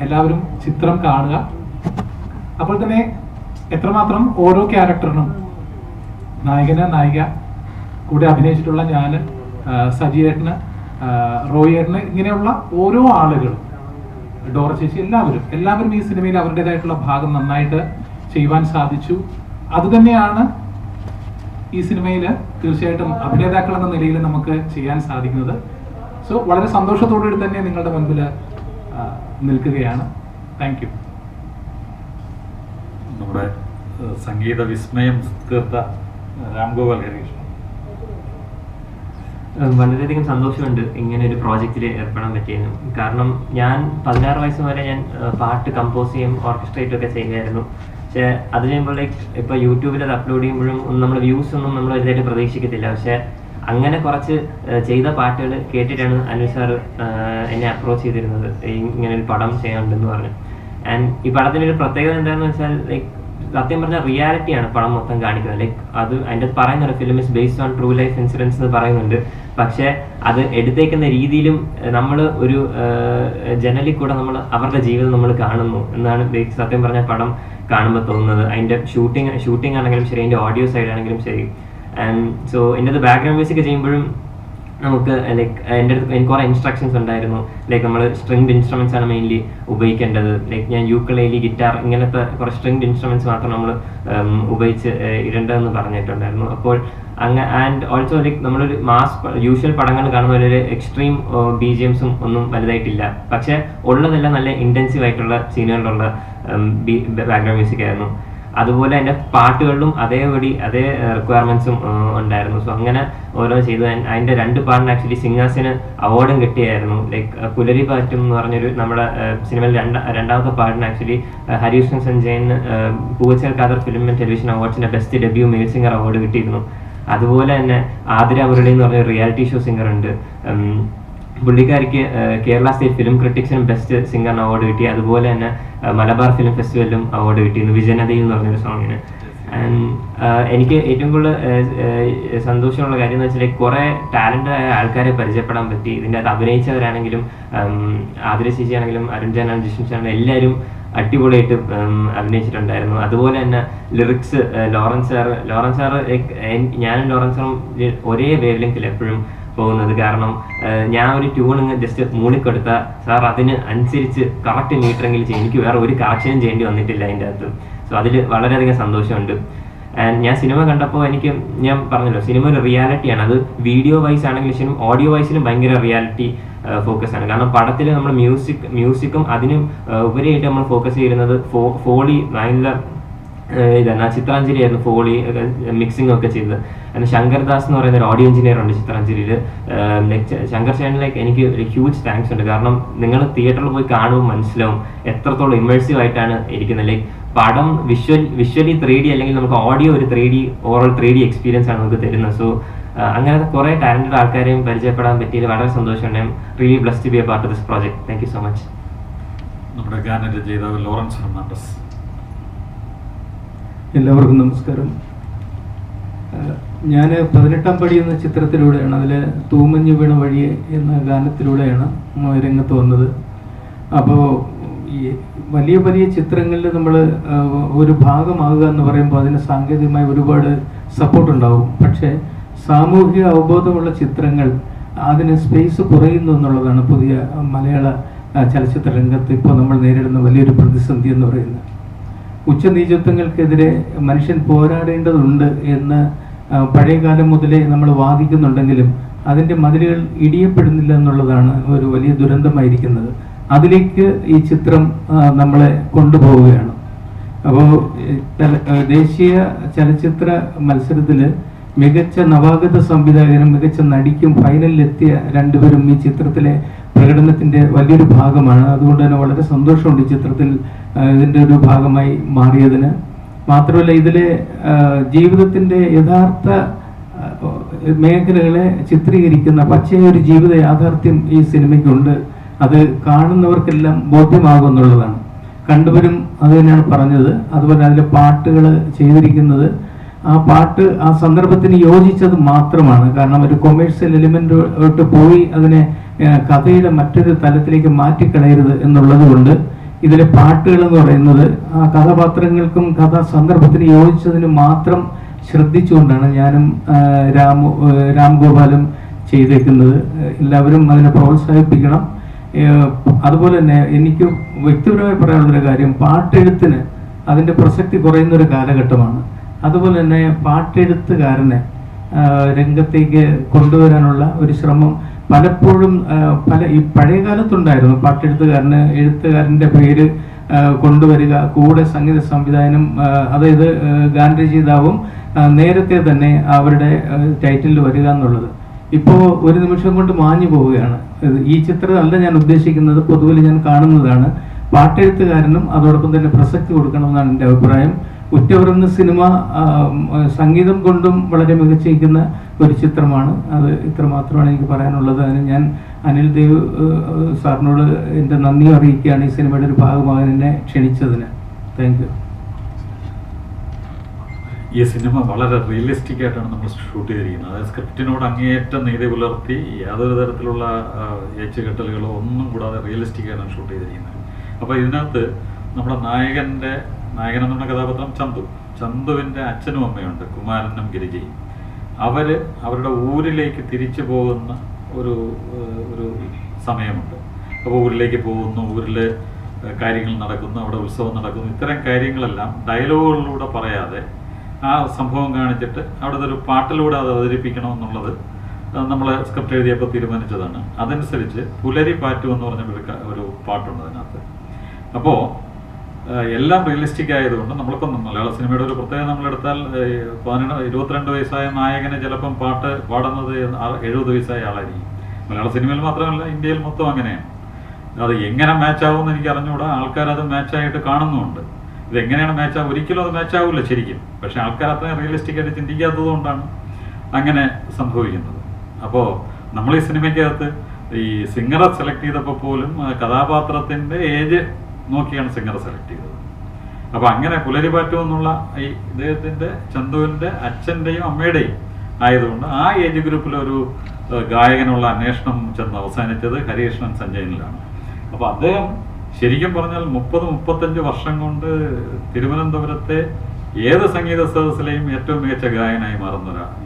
എല്ലാവരും ചിത്രം കാണുക. അപ്പോൾ തന്നെ എത്രമാത്രം ഓരോ ക്യാരക്ടറിനും നായിക കൂടെ അഭിനയിച്ചിട്ടുള്ള ഞാൻ, സജിയേട്ടന്, റോയേട്ടന്, ഇങ്ങനെയുള്ള ഓരോ ആളുകളും, ഡോറ ചേച്ചി, എല്ലാവരും ഈ സിനിമയിൽ അവരുടേതായിട്ടുള്ള ഭാഗം നന്നായിട്ട് ചെയ്യുവാൻ സാധിച്ചു. അതുതന്നെയാണ് ഈ സിനിമയിൽ തീർച്ചയായിട്ടും അഭിനേതാക്കൾ എന്ന നിലയിൽ നമുക്ക് ചെയ്യാൻ സാധിക്കുന്നത്. സോ വളരെ സന്തോഷത്തോടുകൂടി തന്നെ നിങ്ങളുടെ മുൻപിൽ നിൽക്കുകയാണ്. Thank you. നമ്മുടെ സംഗീത വിസ്മയം തീർത്ത രാംഗോപാൽ ഹരികൃഷ്ണൻ. വളരെയധികം സന്തോഷമുണ്ട് ഇങ്ങനെ ഒരു പ്രോജക്റ്റിൽ ഏർപ്പെടാൻ പറ്റിയതിനും. കാരണം ഞാൻ 16 വയസ്സ് വരെ ഞാൻ പാട്ട് കമ്പോസ് ചെയ്യും, ഓർക്കസ്ട്രേറ്റ് ഒക്കെ ചെയ്യുമായിരുന്നു. പക്ഷേ അത് ചെയ്യുമ്പോൾ ലൈക്ക് ഇപ്പോൾ യൂട്യൂബിൽ അത് അപ്ലോഡ് ചെയ്യുമ്പോഴും നമ്മൾ വ്യൂസ് ഒന്നും നമ്മൾ വലുതായിട്ട് പ്രതീക്ഷിക്കത്തില്ല. പക്ഷേ അങ്ങനെ കുറച്ച് ചെയ്ത പാട്ടുകൾ കേട്ടിട്ടാണ് അനു സാർ എന്നെ അപ്രോച്ച് ചെയ്തിരുന്നത്, ഇങ്ങനെ ഒരു പടം ചെയ്യാനുണ്ടെന്ന് പറഞ്ഞു. ആൻഡ് ഈ പടത്തിൻ്റെ ഒരു പ്രത്യേകത എന്താണെന്ന് വെച്ചാൽ ലൈക്ക് സത്യം പറഞ്ഞാൽ റിയാലിറ്റിയാണ് പടം മൊത്തം കാണിക്കുന്നത്. ലൈക്ക് അത് അതിൻ്റെ പറയുന്നുണ്ട്, film is based on true life incidents എന്ന് പറയുന്നുണ്ട്. പക്ഷേ അത് എടുത്തേക്കുന്ന രീതിയിലും നമ്മൾ ഒരു ജനലിൽ കൂടെ നമ്മൾ അവരുടെ ജീവിതം നമ്മൾ കാണുന്നു എന്നാണ് സത്യം പറഞ്ഞാൽ പടം കാണുമ്പോൾ തോന്നുന്നത്. അതിൻ്റെ ഷൂട്ടിംഗ് ആണെങ്കിലും ശരി, അതിൻ്റെ ഓഡിയോ സൈഡ് ആണെങ്കിലും ശരി. ആൻഡ് സോ എൻ്റെ അത് ബാക്ക്ഗ്രൗണ്ട് മ്യൂസിക് ചെയ്യുമ്പോഴും നമുക്ക് ലൈക്ക് എൻ്റെ അടുത്ത് എനിക്ക് കുറേ ഇൻസ്ട്രക്ഷൻസ് ഉണ്ടായിരുന്നു. ലൈക്ക് നമ്മൾ സ്ട്രിങ്ഡ് ഇൻസ്ട്രുമെൻറ്റ്സ് ആണ് മെയിൻലി ഉപയോഗിക്കേണ്ടത്. ലൈക്ക് ഞാൻ യൂക്കലേലി, ഗിറ്റാർ ഇങ്ങനത്തെ കുറേ സ്ട്രിങ്ഡ് ഇൻസ്ട്രുമെൻറ്റ്സ് മാത്രം നമ്മൾ ഉപയോഗിച്ച് ഇടേണ്ടതെന്ന് പറഞ്ഞിട്ടുണ്ടായിരുന്നു. അപ്പോൾ ആൻഡ് ഓൾസോ ലൈക്ക് നമ്മളൊരു യൂഷ്വൽ പടങ്ങൾ കാണുന്ന ഒരു എക്സ്ട്രീം BGMs ഒന്നും വലുതായിട്ടില്ല. പക്ഷേ ഉള്ളതെല്ലാം നല്ല ഇൻറ്റൻസീവ് ആയിട്ടുള്ള സീനുകളിലുള്ള ബാക്ക്ഗ്രൗണ്ട് മ്യൂസിക് ആയിരുന്നു. അതുപോലെ എൻ്റെ പാട്ടുകളിലും അതേ റിക്വയർമെൻറ്റ്സും ഉണ്ടായിരുന്നു. സോ അങ്ങനെ ഓരോ ചെയ്തു. അതിൻ്റെ 2 പാട്ടിന് ആക്ച്വലി സിംഗേഴ്സിന് അവാർഡും കിട്ടിയായിരുന്നു. ലൈക്ക് പുലരി പാറ്റും എന്ന് പറഞ്ഞൊരു നമ്മുടെ സിനിമയിൽ രണ്ടാമത്തെ പാട്ടിന് ആക്ച്വലി ഹരികൃഷ്ണൻ സഞ്ജയന് Poovachal Khader film and television അവാർഡ്സിൻ്റെ best debut male singer award കിട്ടിയിരുന്നു. അതുപോലെ തന്നെ ആതിര മുരളി എന്ന് പറഞ്ഞ റിയാലിറ്റി ഷോ സിംഗർ ഉണ്ട്. പുള്ളിക്കാരിക്ക് കേരള സ്റ്റേറ്റ് ഫിലിം ക്രിട്ടിക്സിനും ബെസ്റ്റ് സിംഗറിന് അവാർഡ് കിട്ടി. അതുപോലെ തന്നെ മലബാർ ഫിലിം ഫെസ്റ്റിവലിലും അവാർഡ് കിട്ടിയിരുന്നു വിജയനദിയിൽ എന്ന് പറഞ്ഞൊരു സോങ്ങിന്. ആൻഡ് എനിക്ക് ഏറ്റവും കൂടുതൽ സന്തോഷമുള്ള കാര്യം എന്ന് വെച്ചാൽ കുറേ ടാലൻ്റായ ആൾക്കാരെ പരിചയപ്പെടാൻ പറ്റി. ഇതിൻ്റെ അത് അഭിനയിച്ചവരാണെങ്കിലും ആതിര ചേച്ചി ആണെങ്കിലും അരുൺ ജാൻ, ജിഷ്ണു ചാൻ എല്ലാവരും അടിപൊളിയായിട്ട് അഭിനയിച്ചിട്ടുണ്ടായിരുന്നു. അതുപോലെ തന്നെ ലിറിക്സ് ലോറൻസ് സാറ് ഞാനും ലോറൻസ് സാറും ഒരേ വേവ് ലെങ്ത്തിൽ എപ്പോഴും പോകുന്നത്. കാരണം ഞാൻ ഒരു ട്യൂൺ ജസ്റ്റ് മൂളിക്കൊടുത്താൽ സാർ അതിന് അനുസരിച്ച് കറക്റ്റ് മീറ്ററെങ്കിൽ ചെയ്യും. എനിക്ക് വേറെ ഒരു കറക്ഷനും ചെയ്യേണ്ടി വന്നിട്ടില്ല അതിൻ്റെ അകത്ത്. സോ അതിൽ വളരെയധികം സന്തോഷമുണ്ട്. ആൻഡ് ഞാൻ സിനിമ കണ്ടപ്പോൾ ഞാൻ പറഞ്ഞല്ലോ, സിനിമ ഒരു റിയാലിറ്റിയാണ്. അത് വീഡിയോ വൈസ് ആണെങ്കിലും ശരി, ഓഡിയോ വൈസിലും ഭയങ്കര റിയാലിറ്റി ഫോക്കസ് ആണ്. കാരണം പടത്തിൽ നമ്മൾ മ്യൂസിക്കും അതിനും ഉപരിയായിട്ട് നമ്മൾ ഫോക്കസ് ചെയ്യുന്നത് ഫോളി ഭയങ്കര ഇതാണ്. ചിത്രാഞ്ജലി ആയിരുന്നു ഫോളി മിക്സിംഗ് ഒക്കെ ചെയ്തത്. and ശങ്കർദാസ് എന്ന് പറയുന്ന ഒരു ഓഡിയോ എഞ്ചിനീയർ ഉണ്ട് ചിത്രാഞ്ജലിയിൽ. ശങ്കർ ചേട്ടനിലേക്ക് എനിക്ക് ഒരു ഹ്യൂജ് താങ്ക്സ് ഉണ്ട്. കാരണം നിങ്ങൾ തിയേറ്ററിൽ പോയി കാണുമ്പോൾ മനസ്സിലാവും എത്രത്തോളം ഇമേഴ്സീവ് ആയിട്ടാണ് ഇരിക്കുന്നത്. ലൈക്ക് പടം വിഷ്വലി 3D അല്ലെങ്കിൽ നമുക്ക് ഓഡിയോ ഒരു 3D ഓവറോൾ 3D എക്സ്പീരിയൻസ് ആണ് നമുക്ക് തരുന്നത്. സോ അങ്ങനത്തെ കുറേ ടാലന്റഡ് ആൾക്കാരെയും പരിചയപ്പെടാൻ പറ്റിയത് വളരെ സന്തോഷമുണ്ട്. I'm really blessed to be a part of this project. Thank you so much. നമ്മുടെ ഗാനരചയിതാവ് ലോറൻസ് ഫെർണാണ്ടസ്. എല്ലാവർക്കും നമസ്കാരം. ഞാൻ 18ാം പടി എന്ന ചിത്രത്തിലൂടെയാണ്, അതിൽ തൂമഞ്ഞു വീണ വഴിയെ എന്ന ഗാനത്തിലൂടെയാണ് രംഗത്ത് വന്നത്. അപ്പോൾ ഈ വലിയ വലിയ ചിത്രങ്ങളിൽ നമ്മൾ ഒരു ഭാഗമാകുക എന്ന് പറയുമ്പോൾ അതിന് സാങ്കേതികമായി ഒരുപാട് സപ്പോർട്ട് ഉണ്ടാവും. പക്ഷേ സാമൂഹിക അവബോധമുള്ള ചിത്രങ്ങൾ അതിന് സ്പേസ് കുറയുന്നു എന്നുള്ളതാണ് പുതിയ മലയാള ചലച്ചിത്ര രംഗത്ത് ഇപ്പോൾ നമ്മൾ നേരിടുന്ന വലിയൊരു പ്രതിസന്ധി എന്ന് പറയുന്നത്. ഉച്ചനീചത്വങ്ങൾക്കെതിരെ മനുഷ്യൻ പോരാടേണ്ടതുണ്ട് എന്ന് പഴയകാലം മുതലേ നമ്മൾ വാദിക്കുന്നുണ്ടെങ്കിലും അതിൻ്റെ മതിലുകൾ ഇടിയപ്പെടുന്നില്ല എന്നുള്ളതാണ് ഒരു വലിയ ദുരന്തമായിരിക്കുന്നത്. അതിലേക്ക് ഈ ചിത്രം നമ്മളെ കൊണ്ടുപോവുകയാണ്. അപ്പോൾ ദേശീയ ചലച്ചിത്ര മത്സരത്തിൽ മികച്ച നവാഗത സംവിധായകനും മികച്ച നടിക്കും ഫൈനലിലെത്തിയ രണ്ടുപേരും ഈ ചിത്രത്തിലെ പ്രകടനത്തിൻ്റെ വലിയൊരു ഭാഗമാണ്. അതുകൊണ്ട് തന്നെ വളരെ സന്തോഷമുണ്ട് ഈ ചിത്രത്തിൽ ഇതിൻ്റെ ഒരു ഭാഗമായി മാറിയതിന്. മാത്രമല്ല ഇതിലെ ജീവിതത്തിൻ്റെ യഥാർത്ഥ മേഖലകളെ ചിത്രീകരിക്കുന്ന പച്ചയൊരു ജീവിത യാഥാർത്ഥ്യം ഈ സിനിമയ്ക്കുണ്ട്. അത് കാണുന്നവർക്കെല്ലാം ബോധ്യമാകുമെന്നുള്ളതാണ്. കണ്ടവരും അത് തന്നെയാണ് പറഞ്ഞത്. അതുപോലെ അതിലെ പാട്ടുകൾ ചെയ്തിരിക്കുന്നത് ആ പാട്ട് ആ സന്ദർഭത്തിന് യോജിച്ചത് മാത്രമാണ്. കാരണം ഒരു കൊമേഴ്സ്യൽ എലിമെന്റോട്ട് പോയി അതിനെ കഥയുടെ മറ്റൊരു തലത്തിലേക്ക് മാറ്റിക്കളയരുത് എന്നുള്ളത് കൊണ്ട് ഇതിലെ പാട്ടുകൾ എന്ന് പറയുന്നത് ആ കഥാപാത്രങ്ങൾക്കും കഥാ സന്ദർഭത്തിന് യോജിച്ചതിന് മാത്രം ശ്രദ്ധിച്ചുകൊണ്ടാണ് ഞാനും രാംഗോപാലും ചെയ്തേക്കുന്നത്. എല്ലാവരും അതിനെ പ്രോത്സാഹിപ്പിക്കണം. അതുപോലെ തന്നെ എനിക്ക് വ്യക്തിപരമായി പറയാനുള്ളൊരു കാര്യം, പാട്ടെഴുത്തിന് അതിൻ്റെ പ്രസക്തി കുറയുന്നൊരു കാലഘട്ടമാണ്. അതുപോലെ തന്നെ പാട്ടെഴുത്തുകാരനെ രംഗത്തേക്ക് കൊണ്ടുവരാനുള്ള ഒരു ശ്രമം പലപ്പോഴും ഈ പഴയ കാലത്തുണ്ടായിരുന്നു. പാട്ടെഴുത്തുകാരന് എഴുത്തുകാരൻ്റെ പേര് കൊണ്ടുവരിക, കൂടെ സംഗീത സംവിധാനം, അതായത് ഗാനരചയിതാവും നേരത്തെ തന്നെ അവരുടെ ടൈറ്റിലിൽ വരിക എന്നുള്ളത് ഇപ്പോൾ ഒരു നിമിഷം കൊണ്ട് മാഞ്ഞു പോവുകയാണ്. ഈ ചിത്രം അല്ല ഞാൻ ഉദ്ദേശിക്കുന്നത്, പൊതുവിൽ ഞാൻ കാണുന്നതാണ്. പാട്ടെഴുത്തുകാരനും അതോടൊപ്പം തന്നെ പ്രസക്തി കൊടുക്കണമെന്നാണ് എൻ്റെ അഭിപ്രായം. ഉറ്റവർ എന്ന സിനിമ സംഗീതം കൊണ്ടും വളരെ മികച്ചിരിക്കുന്ന ഒരു ചിത്രമാണ്. അത് ഇത്ര മാത്രമാണ് എനിക്ക് പറയാനുള്ളത്. അതിന് ഞാൻ അനിൽ ദേവ് സാറിനോട് എൻ്റെ നന്ദി അറിയിക്കുകയാണ് ഈ സിനിമയുടെ ഒരു ഭാഗമാകാൻ എന്നെ ക്ഷണിച്ചതിന്. Thank you. ഈ സിനിമ വളരെ റിയലിസ്റ്റിക് ആയിട്ടാണ് നമ്മൾ ഷൂട്ട് ചെയ്തിരിക്കുന്നത്. അതായത് സ്ക്രിപ്റ്റിനോട് അങ്ങേയറ്റം നീതി പുലർത്തി യാതൊരു തരത്തിലുള്ള ഏച്ചുകെട്ടലുകളോ ഒന്നും കൂടാതെ റിയലിസ്റ്റിക് ആയിട്ടാണ് ഷൂട്ട് ചെയ്തിരിക്കുന്നത്. അപ്പോൾ ഇതിനകത്ത് നമ്മുടെ നായകൻ എന്നുള്ള കഥാപാത്രം ചന്തുവിൻ്റെ അച്ഛനും അമ്മയുണ്ട്, കുമാരനും ഗിരിജയും. അവരുടെ ഊരിലേക്ക് തിരിച്ചു പോകുന്ന ഒരു സമയമുണ്ട്. അപ്പോൾ ഊരിലേക്ക് പോകുന്നു, ഊരിൽ കാര്യങ്ങൾ നടക്കുന്നു, അവിടെ ഉത്സവം നടക്കുന്നു. ഇത്തരം കാര്യങ്ങളെല്ലാം ഡയലോഗുകളിലൂടെ പറയാതെ ആ സംഭവം കാണിച്ചിട്ട് അവിടുത്തെ ഒരു പാട്ടിലൂടെ അത് അവതരിപ്പിക്കണമെന്നുള്ളത് നമ്മൾ സ്ക്രിപ്റ്റ് എഴുതിയപ്പോൾ തീരുമാനിച്ചതാണ്. അതനുസരിച്ച് പുലരി പാറ്റു എന്ന് പറഞ്ഞൊരു പാട്ടുണ്ട് അതിനകത്ത്. അപ്പോൾ എല്ലാം റിയലിസ്റ്റിക് ആയതുകൊണ്ട് നമ്മളിപ്പം മലയാള സിനിമയുടെ ഒരു പ്രത്യേകത നമ്മളെടുത്താൽ 22 വയസ്സായ നായകനെ ചിലപ്പം പാട്ട് പാടുന്നത് 70 വയസ്സായ ആളായിരിക്കും. മലയാള സിനിമയിൽ മാത്രമല്ല, ഇന്ത്യയിൽ മൊത്തം അങ്ങനെയാണ്. അത് എങ്ങനെ മാച്ചാവുമെന്ന് എനിക്ക് അറിഞ്ഞുകൂടാ. ആൾക്കാരത് മാച്ചായിട്ട് കാണുന്നുമുണ്ട്. ഇതെങ്ങനെയാണ് മാച്ചാവുക? ഒരിക്കലും അത് മാച്ചാവില്ല ശരിക്കും. പക്ഷെ ആൾക്കാർ അത്രയും റിയലിസ്റ്റിക് ആയിട്ട് ചിന്തിക്കാത്തത് കൊണ്ടാണ് അങ്ങനെ സംഭവിക്കുന്നത്. അപ്പോൾ നമ്മൾ ഈ സിനിമയ്ക്കകത്ത് ഈ സിംഗറെ സെലക്ട് ചെയ്തപ്പോൾ പോലും കഥാപാത്രത്തിൻ്റെ ഏജ് നോക്കിയാണ് സിംഗറെ സെലക്ട് ചെയ്തത്. അപ്പോൾ അങ്ങനെ പുലരി പാറ്റു എന്നുള്ള ഈ ഇദ്ദേഹത്തിൻ്റെ ചന്തുവിൻ്റെ അച്ഛൻ്റെയും അമ്മയുടെയും ആയതുകൊണ്ട് ആ ഏജ് ഗ്രൂപ്പിലൊരു ഗായകനുള്ള അന്വേഷണം ചെന്ന് അവസാനിച്ചത് ഹരികൃഷ്ണൻ സഞ്ജയനിലാണ്. അപ്പോൾ അദ്ദേഹം ശരിക്കും പറഞ്ഞാൽ 30-35 വർഷം കൊണ്ട് തിരുവനന്തപുരത്തെ ഏത് സംഗീത സദസ്സിലെയും ഏറ്റവും മികച്ച ഗായകനായി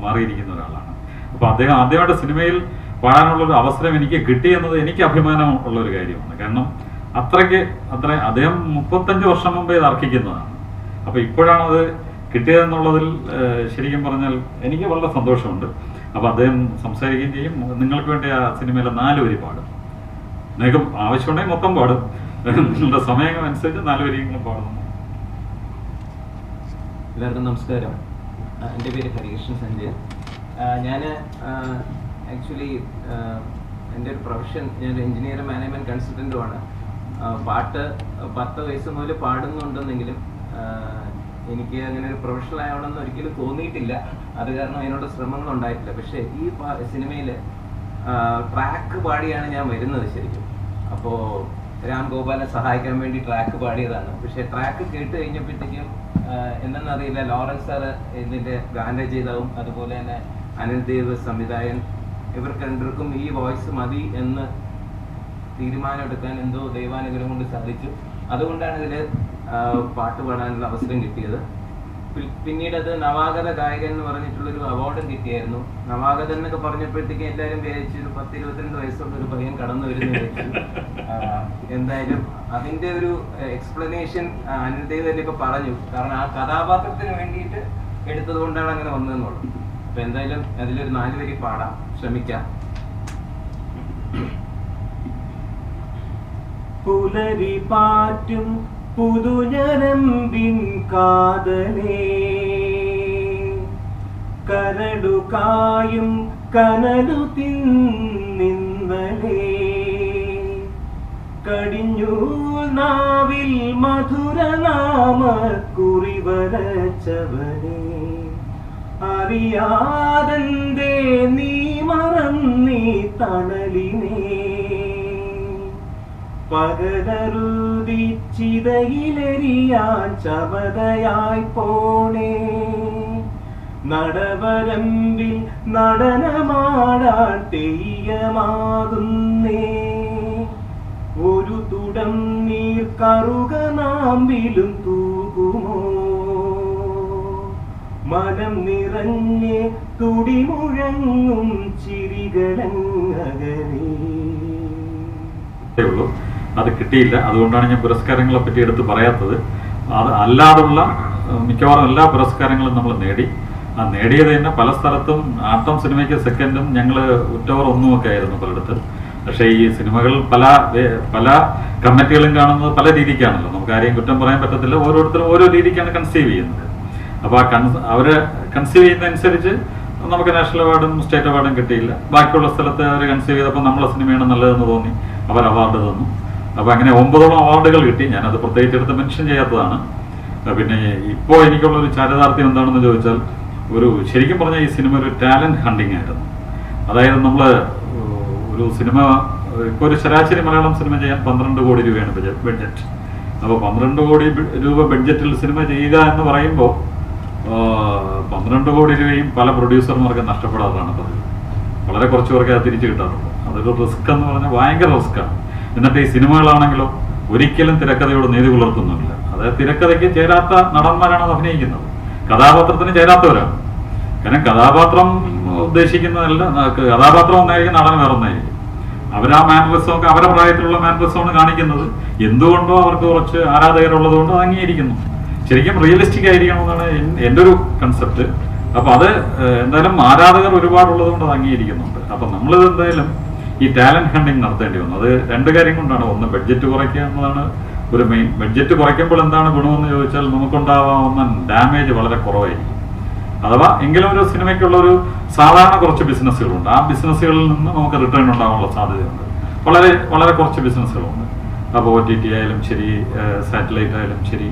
മാറിയിരിക്കുന്ന ഒരാളാണ്. അപ്പോൾ അദ്ദേഹം ആദ്യമായിട്ട് സിനിമയിൽ പാടാനുള്ളൊരു അവസരം എനിക്ക് കിട്ടിയെന്നത് എനിക്ക് അഭിമാനം ഉള്ളൊരു കാര്യമാണ്. കാരണം അദ്ദേഹം 35 വർഷം മുമ്പേ ഇത് അർഹിക്കുന്നതാണ്. അപ്പോൾ ഇപ്പോഴാണത് കിട്ടിയതെന്നുള്ളതിൽ ശരിക്കും പറഞ്ഞാൽ എനിക്ക് വളരെ സന്തോഷമുണ്ട്. അപ്പോൾ അദ്ദേഹം സംസാരിക്കുകയും ചെയ്യും. നിങ്ങൾക്ക് വേണ്ടി ആ സിനിമയിലെ 4 വരി പാടും. നിങ്ങൾക്ക് ആവശ്യമുണ്ടെങ്കിൽ മൊത്തം പാടും. നിങ്ങളുടെ സമയം അനുസരിച്ച് 4 വരിയെങ്കിലും പാടുന്നു. എല്ലാവർക്കും നമസ്കാരം. എൻ്റെ പേര് ഹരികൃഷ്ണൻ സഞ്ജയൻ. ഞാൻ ആക്ച്വലി എൻ്റെ ഒരു പ്രൊഫഷൻ, ഞാനൊരു എഞ്ചിനീയർ മാനേജ്മെൻറ്റ് കൺസൾട്ടൻറ്റുമാണ്. പാട്ട് 10 വയസ്സ് മുതൽ പാടുന്നുണ്ടെന്നെങ്കിലും എനിക്ക് അങ്ങനെ ഒരു പ്രൊഫഷണൽ ആവണമെന്ന് ഒരിക്കലും തോന്നിയിട്ടില്ല. അത് കാരണം അതിനോട് ശ്രമങ്ങൾ ഉണ്ടായിട്ടില്ല. പക്ഷേ ഈ സിനിമയിൽ ട്രാക്ക് പാടിയാണ് ഞാൻ വരുന്നത് ശരിക്കും. അപ്പോൾ രാം ഗോപാലിനെ സഹായിക്കാൻ വേണ്ടി ട്രാക്ക് പാടിയതാണ്. പക്ഷേ ട്രാക്ക് കേട്ട് കഴിഞ്ഞപ്പോഴത്തേക്കും എന്തെന്നറിയില്ല, ലോറൻസ് സാറ് ഇതിൻ്റെ ഗാനരചയിതാവും അതുപോലെ തന്നെ അനിൽ ദേവ് സംവിധായകൻ, ഇവർക്ക് രണ്ടുപേർക്കും ഈ വോയിസ് മതി എന്ന് തീരുമാനമെടുക്കാൻ എന്തോ ദൈവാനുഗ്രഹം കൊണ്ട് സാധിച്ചു. അതുകൊണ്ടാണ് ഇതിൽ പാട്ട് പാടാനുള്ള അവസരം കിട്ടിയത്. പിന്നീട് അത് നവാഗത ഗായകൻ എന്ന് പറഞ്ഞിട്ടുള്ളൊരു അവാർഡും കിട്ടിയായിരുന്നു. നവാഗതൻ എന്നൊക്കെ പറഞ്ഞപ്പോഴത്തേക്കും എല്ലാവരും വിചാരിച്ചു ഒരു 10-22 വയസ്സുള്ള ഒരു പയ്യൻ കടന്നു വരുന്ന വിചാരിച്ചു. എന്തായാലും അതിൻ്റെ ഒരു എക്സ്പ്ലനേഷൻ അനിൽ ദേവ് തന്നെ ഇപ്പൊ പറഞ്ഞു. കാരണം ആ കഥാപാത്രത്തിന് വേണ്ടിയിട്ട് എടുത്തത് കൊണ്ടാണ് അങ്ങനെ വന്നതെന്നുള്ളത്. അപ്പൊ എന്തായാലും അതിലൊരു 4 വരി പാടാം, ശ്രമിക്കാം. പുലരി പാറ്റും പുതുഞരമ്പിൻ കാതലേ, കരടുകായും കനലു തിന്നിന്നലേ, കടിഞ്ഞു നാവിൽ മധുരനാമ കുറിവരച്ചവനേ, അറിയാതെന്തേ നീ മറന്നീ തണലിനേ, പകലറുതിച്ചിതയിലെറിയാൻ ചവതയായി പോണേ, നടവരമ്പിൽ നടനമാടാൻ തെയ്യമാകുന്നേ, ഒരു തുടം നീർ കറുകനാമ്പിലും തൂകുമോ, മനം നിറഞ്ഞേ തുടിമുഴങ്ങും ചിരികളങ്ങകലേ. അത് കിട്ടിയില്ല. അതുകൊണ്ടാണ് ഞാൻ പുരസ്കാരങ്ങളെ പറ്റി എടുത്ത് പറയാത്തത്. അത് അല്ലാതുള്ള മിക്കവാറും എല്ലാ പുരസ്കാരങ്ങളും നമ്മൾ നേടി. ആ നേടിയത് തന്നെ പല സ്ഥലത്തും ആട്ടം സിനിമയ്ക്ക് സെക്കൻഡും ഞങ്ങൾ ഉറ്റവർ ഒന്നുമൊക്കെ ആയിരുന്നു പലയിടത്തും. പക്ഷേ ഈ സിനിമകൾ പല കമ്മിറ്റികളും കാണുന്നത് പല രീതിക്കാണല്ലോ, നമുക്ക് ആരെയും കുറ്റം പറയാൻ പറ്റത്തില്ല. ഓരോരുത്തരും ഓരോ രീതിക്കാണ് കൺസീവ് ചെയ്യുന്നത്. അപ്പോൾ അവര് കൺസീവ് ചെയ്യുന്നതനുസരിച്ച് നമുക്ക് നാഷണൽ അവാർഡും സ്റ്റേറ്റ് അവാർഡും കിട്ടിയില്ല. ബാക്കിയുള്ള സ്ഥലത്ത് അവർ കൺസീവ് ചെയ്തപ്പോൾ നമ്മളെ സിനിമയാണ് നല്ലതെന്ന് തോന്നി അവർ അവാർഡ് തന്നു. അപ്പോൾ അങ്ങനെ 9 അവാർഡുകൾ കിട്ടി. ഞാനത് പ്രത്യേകിച്ച് എടുത്ത് മെൻഷൻ ചെയ്യാത്തതാണ്. പിന്നെ ഇപ്പോൾ എനിക്കുള്ളൊരു ചാരിതാർത്ഥ്യം എന്താണെന്ന് ചോദിച്ചാൽ, ശരിക്കും പറഞ്ഞാൽ ഈ സിനിമ ഒരു ടാലൻറ്റ് ഹണ്ടിങ് ആയിരുന്നു. അതായത് നമ്മൾ ഒരു സിനിമ ഇപ്പോൾ ഒരു ശരാശരി മലയാളം സിനിമ ചെയ്യാൻ 12 കോടി രൂപയാണ് ബഡ്ജറ്റ്. അപ്പോൾ 12 കോടി രൂപ ബഡ്ജറ്റിൽ സിനിമ ചെയ്യുക എന്ന് പറയുമ്പോൾ 12 കോടി രൂപയും പല പ്രൊഡ്യൂസർമാർക്ക് നഷ്ടപ്പെടാത്തതാണ് പതിവ്. വളരെ കുറച്ച് പേർക്ക് അത് തിരിച്ചു കിട്ടാറുള്ളൂ. അതൊരു റിസ്ക് എന്ന് പറഞ്ഞാൽ ഭയങ്കര റിസ്ക്കാണ്. എന്നിട്ട് ഈ സിനിമകളാണെങ്കിലോ ഒരിക്കലും തിരക്കഥയോട് നീതി പുലർത്തുന്നില്ല. അതായത് തിരക്കഥയ്ക്ക് ചേരാത്ത നടന്മാരാണ് അത് അഭിനയിക്കുന്നത്, കഥാപാത്രത്തിന് ചേരാത്തവരാണ്. കാരണം കഥാപാത്രം ഉദ്ദേശിക്കുന്നതല്ല, കഥാപാത്രം ഒന്നായിരിക്കും, നടൻ വേറെ ഒന്നായിരിക്കും. അവരാ മാനറിസമൊക്കെ അവരുടെ പ്രായത്തിലുള്ള മാനറിസമാണ് കാണിക്കുന്നത്. എന്തുകൊണ്ടോ അവർക്ക് കുറച്ച് ആരാധകരുള്ളത് കൊണ്ട് അത് അംഗീകരിക്കുന്നു. ശരിക്കും റിയലിസ്റ്റിക് ആയിരിക്കണമെന്നാണ് എൻ്റെ ഒരു കൺസെപ്റ്റ്. അപ്പൊ അത് എന്തായാലും ആരാധകർ ഒരുപാടുള്ളത് കൊണ്ട് അത് അംഗീകരിക്കുന്നുണ്ട്. അപ്പൊ നമ്മളിത് എന്തായാലും ഈ ടാലന്റ് ഹണ്ടിങ് നടത്തേണ്ടി വന്നു. അത് 2 കാര്യം കൊണ്ടാണ്. ഒന്ന്, ബഡ്ജറ്റ് കുറയ്ക്കുക എന്നതാണ് ഒരു മെയിൻ. ബഡ്ജറ്റ് കുറയ്ക്കുമ്പോൾ എന്താണ് ഗുണമെന്ന് ചോദിച്ചാൽ, നമുക്കുണ്ടാവാവുന്ന ഡാമേജ് വളരെ കുറവായിരിക്കും. അഥവാ എങ്കിലും ഒരു സിനിമയ്ക്കുള്ള ഒരു സാധാരണ കുറച്ച് ബിസിനസ്സുകളുണ്ട്. ആ ബിസിനസ്സുകളിൽ നിന്ന് നമുക്ക് റിട്ടേൺ ഉണ്ടാകാനുള്ള സാധ്യതയുണ്ട്. വളരെ വളരെ കുറച്ച് ബിസിനസ്സുകളുണ്ട്. അപ്പോൾ OTT ആയാലും ശരി, സാറ്റലൈറ്റ് ആയാലും ശരി,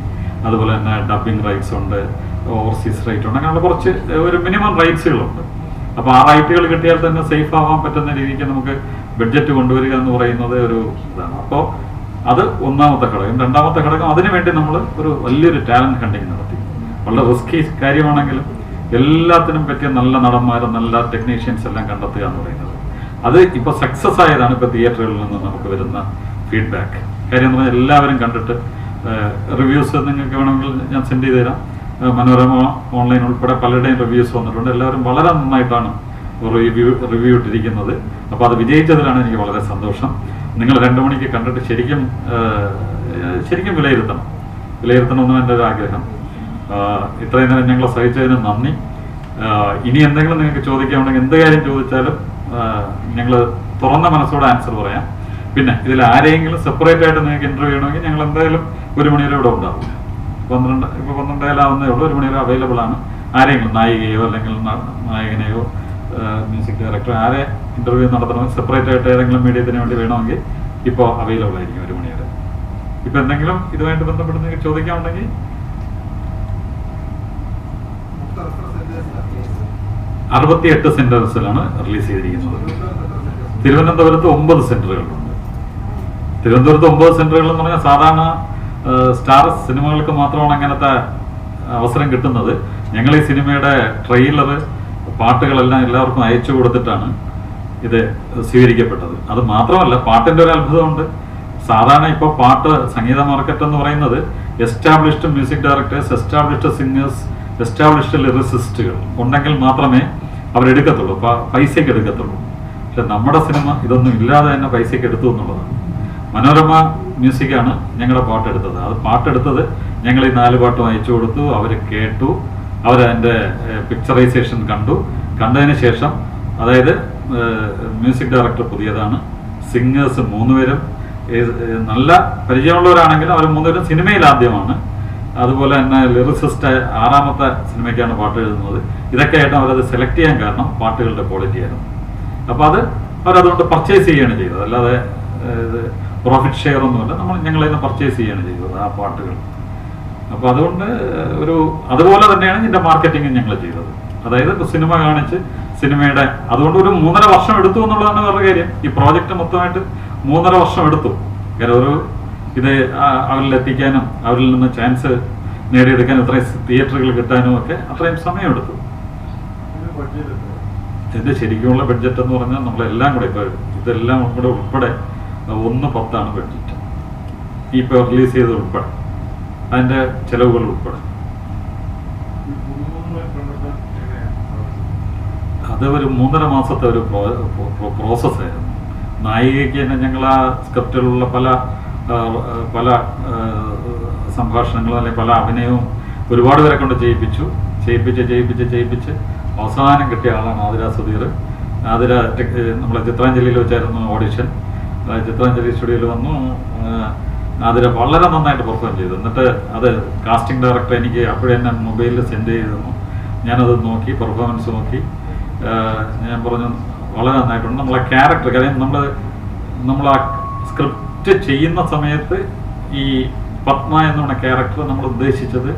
അതുപോലെ തന്നെ ഡബിങ് റൈറ്റ്സ് ഉണ്ട്, ഓവർസീസ് റൈറ്റ് ഉണ്ട്, അങ്ങനെയുള്ള കുറച്ച് ഒരു മിനിമം റൈറ്റ്സുകളുണ്ട്. അപ്പോൾ ആ റൈറ്റുകൾ കിട്ടിയാൽ തന്നെ സേഫ് ആവാൻ പറ്റുന്ന രീതിക്ക് നമുക്ക് ബഡ്ജറ്റ് കൊണ്ടുവരിക എന്ന് പറയുന്നത് ഒരു ഇതാണ്. അപ്പോൾ അത് ഒന്നാമത്തെ ഘടകം. രണ്ടാമത്തെ ഘടകം, അതിനുവേണ്ടി നമ്മൾ ഒരു വലിയൊരു ടാലന്റ് ഹണ്ടിങ് നടത്തി. വളരെ റിസ്കി കാര്യമാണെങ്കിലും എല്ലാത്തിനും പറ്റിയ നല്ല നടന്മാരും നല്ല ടെക്നീഷ്യൻസ് എല്ലാം കണ്ടെത്തുക എന്ന് പറയുന്നത് അത് ഇപ്പോൾ സക്സസ് ആയതാണ്. ഇപ്പോൾ തിയേറ്ററുകളിൽ നിന്ന് നമുക്ക് വരുന്ന ഫീഡ്ബാക്ക്. കാര്യം എന്ന് പറഞ്ഞാൽ എല്ലാവരും കണ്ടിട്ട് റിവ്യൂസ് നിങ്ങൾക്ക് വേണമെങ്കിൽ ഞാൻ സെൻഡ് ചെയ്ത് തരാം. മനോരമ ഓൺലൈൻ ഉൾപ്പെടെ പലരുടെയും റിവ്യൂസ് വന്നിട്ടുണ്ട്. എല്ലാവരും വളരെ നന്നായിട്ടാണ് റിവ്യൂ ഇട്ടിരിക്കുന്നത്. അപ്പോൾ അത് വിജയിച്ചതിലാണ് എനിക്ക് വളരെ സന്തോഷം. നിങ്ങൾ 2 മണിക്ക് കണ്ടിട്ട് ശരിക്കും വിലയിരുത്തണമെന്നാണ് എൻ്റെ ഒരു ആഗ്രഹം. ഇത്രയും നേരം ഞങ്ങളെ സഹിച്ചതിന് നന്ദി. ഇനി എന്തെങ്കിലും നിങ്ങൾക്ക് ചോദിക്കാനുണ്ടെങ്കിൽ എന്ത് കാര്യം ചോദിച്ചാലും ഞങ്ങൾ തുറന്ന മനസ്സോടെ ആൻസർ പറയാം. പിന്നെ ഇതിൽ ആരെങ്കിലും സെപ്പറേറ്റ് ആയിട്ട് നിങ്ങൾക്ക് ഇന്റർവ്യൂ ചെയ്യണമെങ്കിൽ ഞങ്ങൾ എന്തായാലും 1 മണി വരെ ഇവിടെ ഉണ്ടാവും. 12 ആവുന്നേ ഉള്ളൂ. 1 മണി വരെ അവൈലബിൾ ആണ്. ആരെങ്കിലും നായികയോ അല്ലെങ്കിൽ നായകനെയോ മ്യൂസിക് ഡയറക്ടറോ ആരെ ഇന്റർവ്യൂ നടത്തണമെങ്കിൽ സെപ്പറേറ്റ് ആയിട്ട് ഏതെങ്കിലും മീഡിയത്തിന് വേണ്ടി വേണമെങ്കിൽ ഇപ്പോൾ അവൈലബിൾ ആയിരിക്കും 1 മണി വരെ. ഇപ്പം എന്തെങ്കിലും ഇതുമായിട്ട് ബന്ധപ്പെട്ട് നിങ്ങൾക്ക് ചോദിക്കാനുണ്ടെങ്കിൽ 68 സെന്റേഴ്സിലാണ് റിലീസ് ചെയ്തിരിക്കുന്നത്. തിരുവനന്തപുരത്ത് 9 സെന്ററുകളുണ്ട്. തിരുവനന്തപുരത്ത് 9 സെന്ററുകൾ എന്ന് പറഞ്ഞാൽ സാധാരണ സ്റ്റാർ സിനിമകൾക്ക് മാത്രമാണ് അങ്ങനത്തെ അവസരം കിട്ടുന്നത്. ഞങ്ങൾ ഈ സിനിമയുടെ ട്രെയിലർ, പാട്ടുകളെല്ലാം എല്ലാവർക്കും അയച്ചു കൊടുത്തിട്ടാണ് ഇത് സ്വീകരിക്കപ്പെട്ടത്. അത് മാത്രമല്ല, പാട്ടിൻ്റെ ഒരു അത്ഭുതമുണ്ട്. സാധാരണ ഇപ്പോൾ സംഗീത മാർക്കറ്റ് എന്ന് പറയുന്നത് established music directors, established singers, established ലിറിസിസ്റ്റുകൾ ഉണ്ടെങ്കിൽ മാത്രമേ അവരെടുക്കത്തുള്ളൂ, പൈസയ്ക്ക് എടുക്കത്തുള്ളൂ. പക്ഷെ നമ്മുടെ സിനിമ ഇതൊന്നും ഇല്ലാതെ തന്നെ പൈസയ്ക്ക് എടുത്തു എന്നുള്ളതാണ്. മനോരമ മ്യൂസിക്കാണ് ഞങ്ങളുടെ പാട്ടെടുത്തത്. അത് പാട്ടെടുത്തത് ഞങ്ങൾ ഈ 4 പാട്ടും അയച്ചു കൊടുത്തു. അവർ കേട്ടു, അവരതിൻ്റെ പിക്ചറൈസേഷൻ കണ്ടതിന് ശേഷം, അതായത് മ്യൂസിക് ഡയറക്ടർ പുതിയതാണ്, സിംഗേഴ്സ് 3 പേരും നല്ല പരിചയമുള്ളവരാണെങ്കിലും അവർ 3 പേരും സിനിമയിൽ ആദ്യമാണ്. അതുപോലെ തന്നെ ലിറിസിസ്റ്റ് 6ാമത്തെ സിനിമയ്ക്കാണ് പാട്ട് എഴുതുന്നത്. ഇതൊക്കെ ആയിട്ട് അവരത് സെലക്ട് ചെയ്യാൻ കാരണം പാട്ടുകളുടെ ക്വാളിറ്റി ആയിരുന്നു. അപ്പോൾ അവരതുകൊണ്ട് പർച്ചേസ് ചെയ്യുകയാണ് ചെയ്തത്, അല്ലാതെ പ്രോഫിറ്റ് ഷെയർ ഒന്നുമല്ല. ഞങ്ങളതിനെ പർച്ചേസ് ചെയ്യുകയാണ് ചെയ്തത് ആ പാട്ടുകൾ. അപ്പോൾ അതുകൊണ്ട് അതുപോലെ തന്നെയാണ് ഇതിൻ്റെ മാർക്കറ്റിംഗ് ഞങ്ങൾ ചെയ്തത്. അതായത് സിനിമ കാണിച്ച് സിനിമയുടെ അതുകൊണ്ട് ഒരു 3.5 വർഷം എടുത്തു എന്നുള്ളതാണ് വേറെ കാര്യം. ഈ പ്രോജക്റ്റ് മൊത്തമായിട്ട് 3.5 വർഷം എടുത്തു. കാരണം ഇത് അവരിൽ എത്തിക്കാനും അവരിൽ നിന്ന് ചാൻസ് നേടിയെടുക്കാനും ഇത്രയും തിയേറ്ററുകൾ കിട്ടാനും ഒക്കെ അത്രയും സമയമെടുത്തു. ഇതിൻ്റെ ശരിക്കുമുള്ള ബഡ്ജറ്റ് എന്ന് പറഞ്ഞാൽ നമ്മളെല്ലാം കൂടെ ഇപ്പോൾ ഇതെല്ലാം കൂടെ ഉൾപ്പെടെ 1.10 ബഡ്ജറ്റ്. ഈ ഇപ്പോൾ റിലീസ് ചെയ്തത് ഉൾപ്പെടെ അതിൻ്റെ ചെലവുകൾ ഉൾപ്പെടെ. അത് ഒരു 3.5 മാസത്തെ ഒരു പ്രോസസ്സായിരുന്നു. നായികയ്ക്ക് തന്നെ ഞങ്ങൾ ആ സ്ക്രിപ്റ്റിലുള്ള പല സംഭാഷണങ്ങളും അല്ലെങ്കിൽ പല അഭിനയവും ഒരുപാട് പേരെ കൊണ്ട് ചെയ്യിപ്പിച്ച് അവസാനം കിട്ടിയ ആളാണ് ആതിര സുധീർ. ആതിര നമ്മളെ ചിത്രാഞ്ജലിയിൽ വെച്ചായിരുന്നു ഓഡിഷൻ. ചിത്രാഞ്ജലി സ്റ്റുഡിയോയിൽ വന്നു. ആതിര വളരെ നന്നായിട്ട് പെർഫോം ചെയ്തു. എന്നിട്ട് അത് കാസ്റ്റിംഗ് ഡയറക്ടർ എനിക്ക് അപ്പോഴെന്നെ മൊബൈലിൽ സെൻഡ് ചെയ്തിരുന്നു. ഞാനത് നോക്കി, പെർഫോമൻസ് നോക്കി. ഞാൻ പറഞ്ഞു വളരെ നന്നായിട്ടുണ്ട്. നമ്മളെ ക്യാരക്ടർ, കാര്യം നമ്മൾ ആ സ്ക്രിപ്റ്റ് ചെയ്യുന്ന സമയത്ത് ഈ പത്മ എന്ന് പറഞ്ഞ ക്യാരക്ടർ നമ്മൾ ഉദ്ദേശിച്ചത്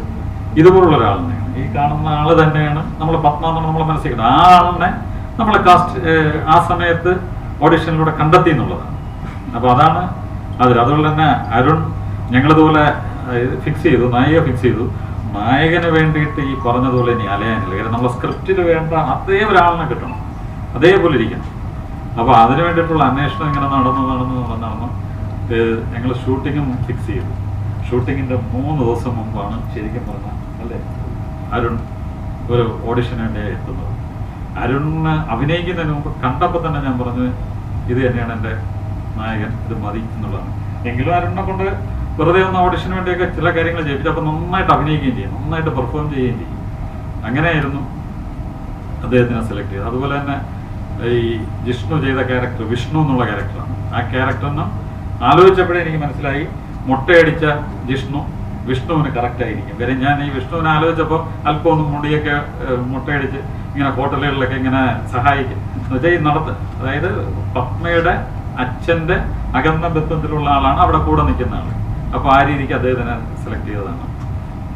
ഇതുപോലുള്ള ഒരാളിനെയാണ്. ഈ കാണുന്ന ആള് തന്നെയാണ് നമ്മൾ പത്മ എന്ന് നമ്മളെ മനസ്സിലാക്കുന്നത്. ആ ആളിനെ നമ്മളെ ആ സമയത്ത് ഓഡിഷനിലൂടെ കണ്ടെത്തി എന്നുള്ളതാണ്. അപ്പോൾ അതാണ് അതുപോലെ തന്നെ അരുൺ ഞങ്ങളിതുപോലെ ഫിക്സ് ചെയ്തു, നായിക ഫിക്സ് ചെയ്തു. നായകന് വേണ്ടിയിട്ട് ഈ പറഞ്ഞതുപോലെ ഇനി അലയാനില്ല. കാരണം നമ്മളെ സ്ക്രിപ്റ്റിൽ വേണ്ട അതേ ഒരാളിനെ കിട്ടണം, അതേപോലെ ഇരിക്കണം. അപ്പോൾ അതിന് വേണ്ടിയിട്ടുള്ള അന്വേഷണം ഇങ്ങനെ നടന്നു. ഞങ്ങൾ ഷൂട്ടിങ്ങും ഫിക്സ് ചെയ്തു. ഷൂട്ടിങ്ങിൻ്റെ 3 ദിവസം മുമ്പാണ് ശരിക്കും പറഞ്ഞാൽ അല്ലേ അരുൺ ഒരു ഓഡിഷന് വേണ്ടി എത്തുന്നത്. അരുണിന് അഭിനയിക്കുന്നതിന് മുമ്പ് കണ്ടപ്പോൾ തന്നെ ഞാൻ പറഞ്ഞു ഇത് തന്നെയാണ് എൻ്റെ നായകൻ, ഇത് മതി എന്നുള്ളതാണ്. എങ്കിലും അരുണിനെ കൊണ്ട് വെറുതെ ഒന്ന് ഓഡിഷന് വേണ്ടിയൊക്കെ ചില കാര്യങ്ങൾ ചെയ്യിപ്പിച്ചു. അപ്പോൾ നന്നായിട്ട് അഭിനയിക്കുകയും ചെയ്യും, നന്നായിട്ട് പെർഫോം ചെയ്യുകയും ചെയ്യും. അങ്ങനെയായിരുന്നു അദ്ദേഹത്തിനെ സെലക്ട് ചെയ്തത്. അതുപോലെ തന്നെ ഈ ജിഷ്ണു ചെയ്ത ക്യാരക്ടർ വിഷ്ണു എന്നുള്ള ക്യാരക്ടറാണ്. ആ ക്യാരക്ടറിന് ആലോചിച്ചപ്പോഴേ എനിക്ക് മനസ്സിലായി മുട്ടയടിച്ച വിഷ്ണുവിന് കറക്റ്റ് ആയിരിക്കും. കാര്യം ഞാൻ ഈ വിഷ്ണുവിനെ ആലോചിച്ചപ്പോൾ അല്പം ഒന്ന് മുടിയൊക്കെ മുട്ടയടിച്ച് ഇങ്ങനെ ഹോട്ടലുകളിലൊക്കെ ഇങ്ങനെ സഹായിക്കും എന്ന് വെച്ചാൽ ഈ അതായത് പത്മയുടെ അച്ഛൻ്റെ അകന്ന ബന്ധത്തിലുള്ള ആളാണ് അവിടെ കൂടെ നിൽക്കുന്ന ആൾ. അപ്പോൾ ആ രീതിക്ക് അദ്ദേഹത്തിനെ സെലക്ട് ചെയ്തതാണ്.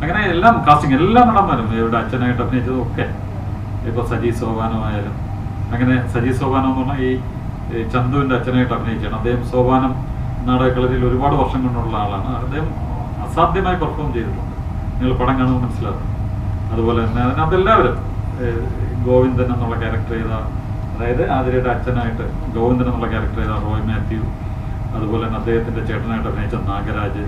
അങ്ങനെ എല്ലാം കാസ്റ്റിംഗ് എല്ലാ നടന്മാരും ഇവിടെ അച്ഛനായിട്ട് അഭിനയിച്ചതും ഒക്കെ ഇപ്പോൾ സജി സോപാനമായാലും അങ്ങനെ. സജി സോപാനം എന്ന് പറഞ്ഞാൽ ഈ ചന്തുവിൻ്റെ അച്ഛനായിട്ട് അഭിനയിച്ചാണ്. അദ്ദേഹം സോപാനം നാടകക്കളരിയിൽ ഒരുപാട് വർഷം കൊണ്ടുള്ള ആളാണ്. അദ്ദേഹം അസാധ്യമായി പെർഫോം ചെയ്തിട്ടുണ്ട്. നിങ്ങൾ പടം കാണുമ്പോൾ മനസ്സിലാക്കും. അതുപോലെ തന്നെ അതിനകത്തെല്ലാവരും ഗോവിന്ദൻ എന്നുള്ള ക്യാരക്ടർ ചെയ്ത, അതായത് ആതിരയുടെ അച്ഛനായിട്ട് ഗോവിന്ദൻ എന്നുള്ള ക്യാരക്ടർ ചെയ്ത റോയ് മാത്യു, അതുപോലെ തന്നെ അദ്ദേഹത്തിൻ്റെ ചേട്ടനായിട്ട് അഭിനയിച്ച നാഗരാജ്,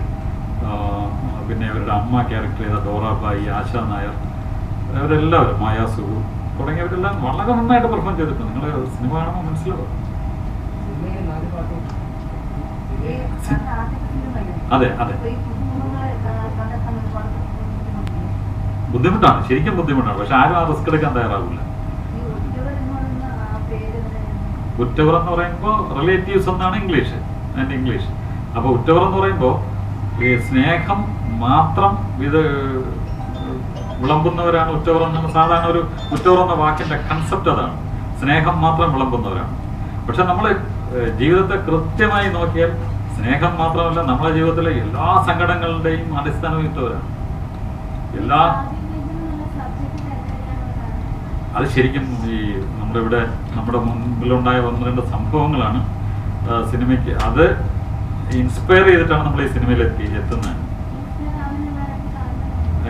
പിന്നെ അവരുടെ അമ്മ ക്യാരക്ടർ ചെയ്ത ഡോറാബായി, ആശാ നായർ, അവരെല്ലാവരും മായാസുഖു തുടങ്ങിയവരെല്ലാം വളരെ നന്നായിട്ട് പെർഫോം ചെയ്തിട്ടുണ്ട്. നിങ്ങൾ സിനിമ കാണുമ്പോൾ മനസ്സിലാവും. അതെ ബുദ്ധിമുട്ടാണ്, ശരിക്കും ബുദ്ധിമുട്ടാണ്. പക്ഷെ ആരും ആ റിസ്ക് എടുക്കാൻ തയ്യാറാവില്ല. ഉറ്റവർ എന്ന് പറയുമ്പോൾ റിലേറ്റീവ്സ് എന്നാണ് ഇംഗ്ലീഷ്. അപ്പോൾ ഉറ്റവർ എന്ന് പറയുമ്പോൾ ഈ സ്നേഹം മാത്രം ഇത് വിളമ്പുന്നവരാണ് ഉറ്റവർ എന്നാണ് സാധാരണ ഒരു ഉറ്റവർ എന്ന വാക്കിന്റെ കൺസെപ്റ്റ്. അതാണ്, സ്നേഹം മാത്രം വിളമ്പുന്നവരാണ്. പക്ഷെ നമ്മൾ ജീവിതത്തെ കൃത്യമായി നോക്കിയാൽ സ്നേഹം മാത്രമല്ല, നമ്മുടെ ജീവിതത്തിലെ എല്ലാ സങ്കടങ്ങളുടെയും അടിസ്ഥാനം ഇട്ടവരാണ്. അത് ശരിക്കും ഈ നമ്മുടെ മുൻപിലുണ്ടായ 1-2 സംഭവങ്ങളാണ് സിനിമയ്ക്ക് അത് ഇൻസ്പയർ ചെയ്തിട്ടാണ് നമ്മൾ ഈ സിനിമയിൽ എത്തുന്നത്.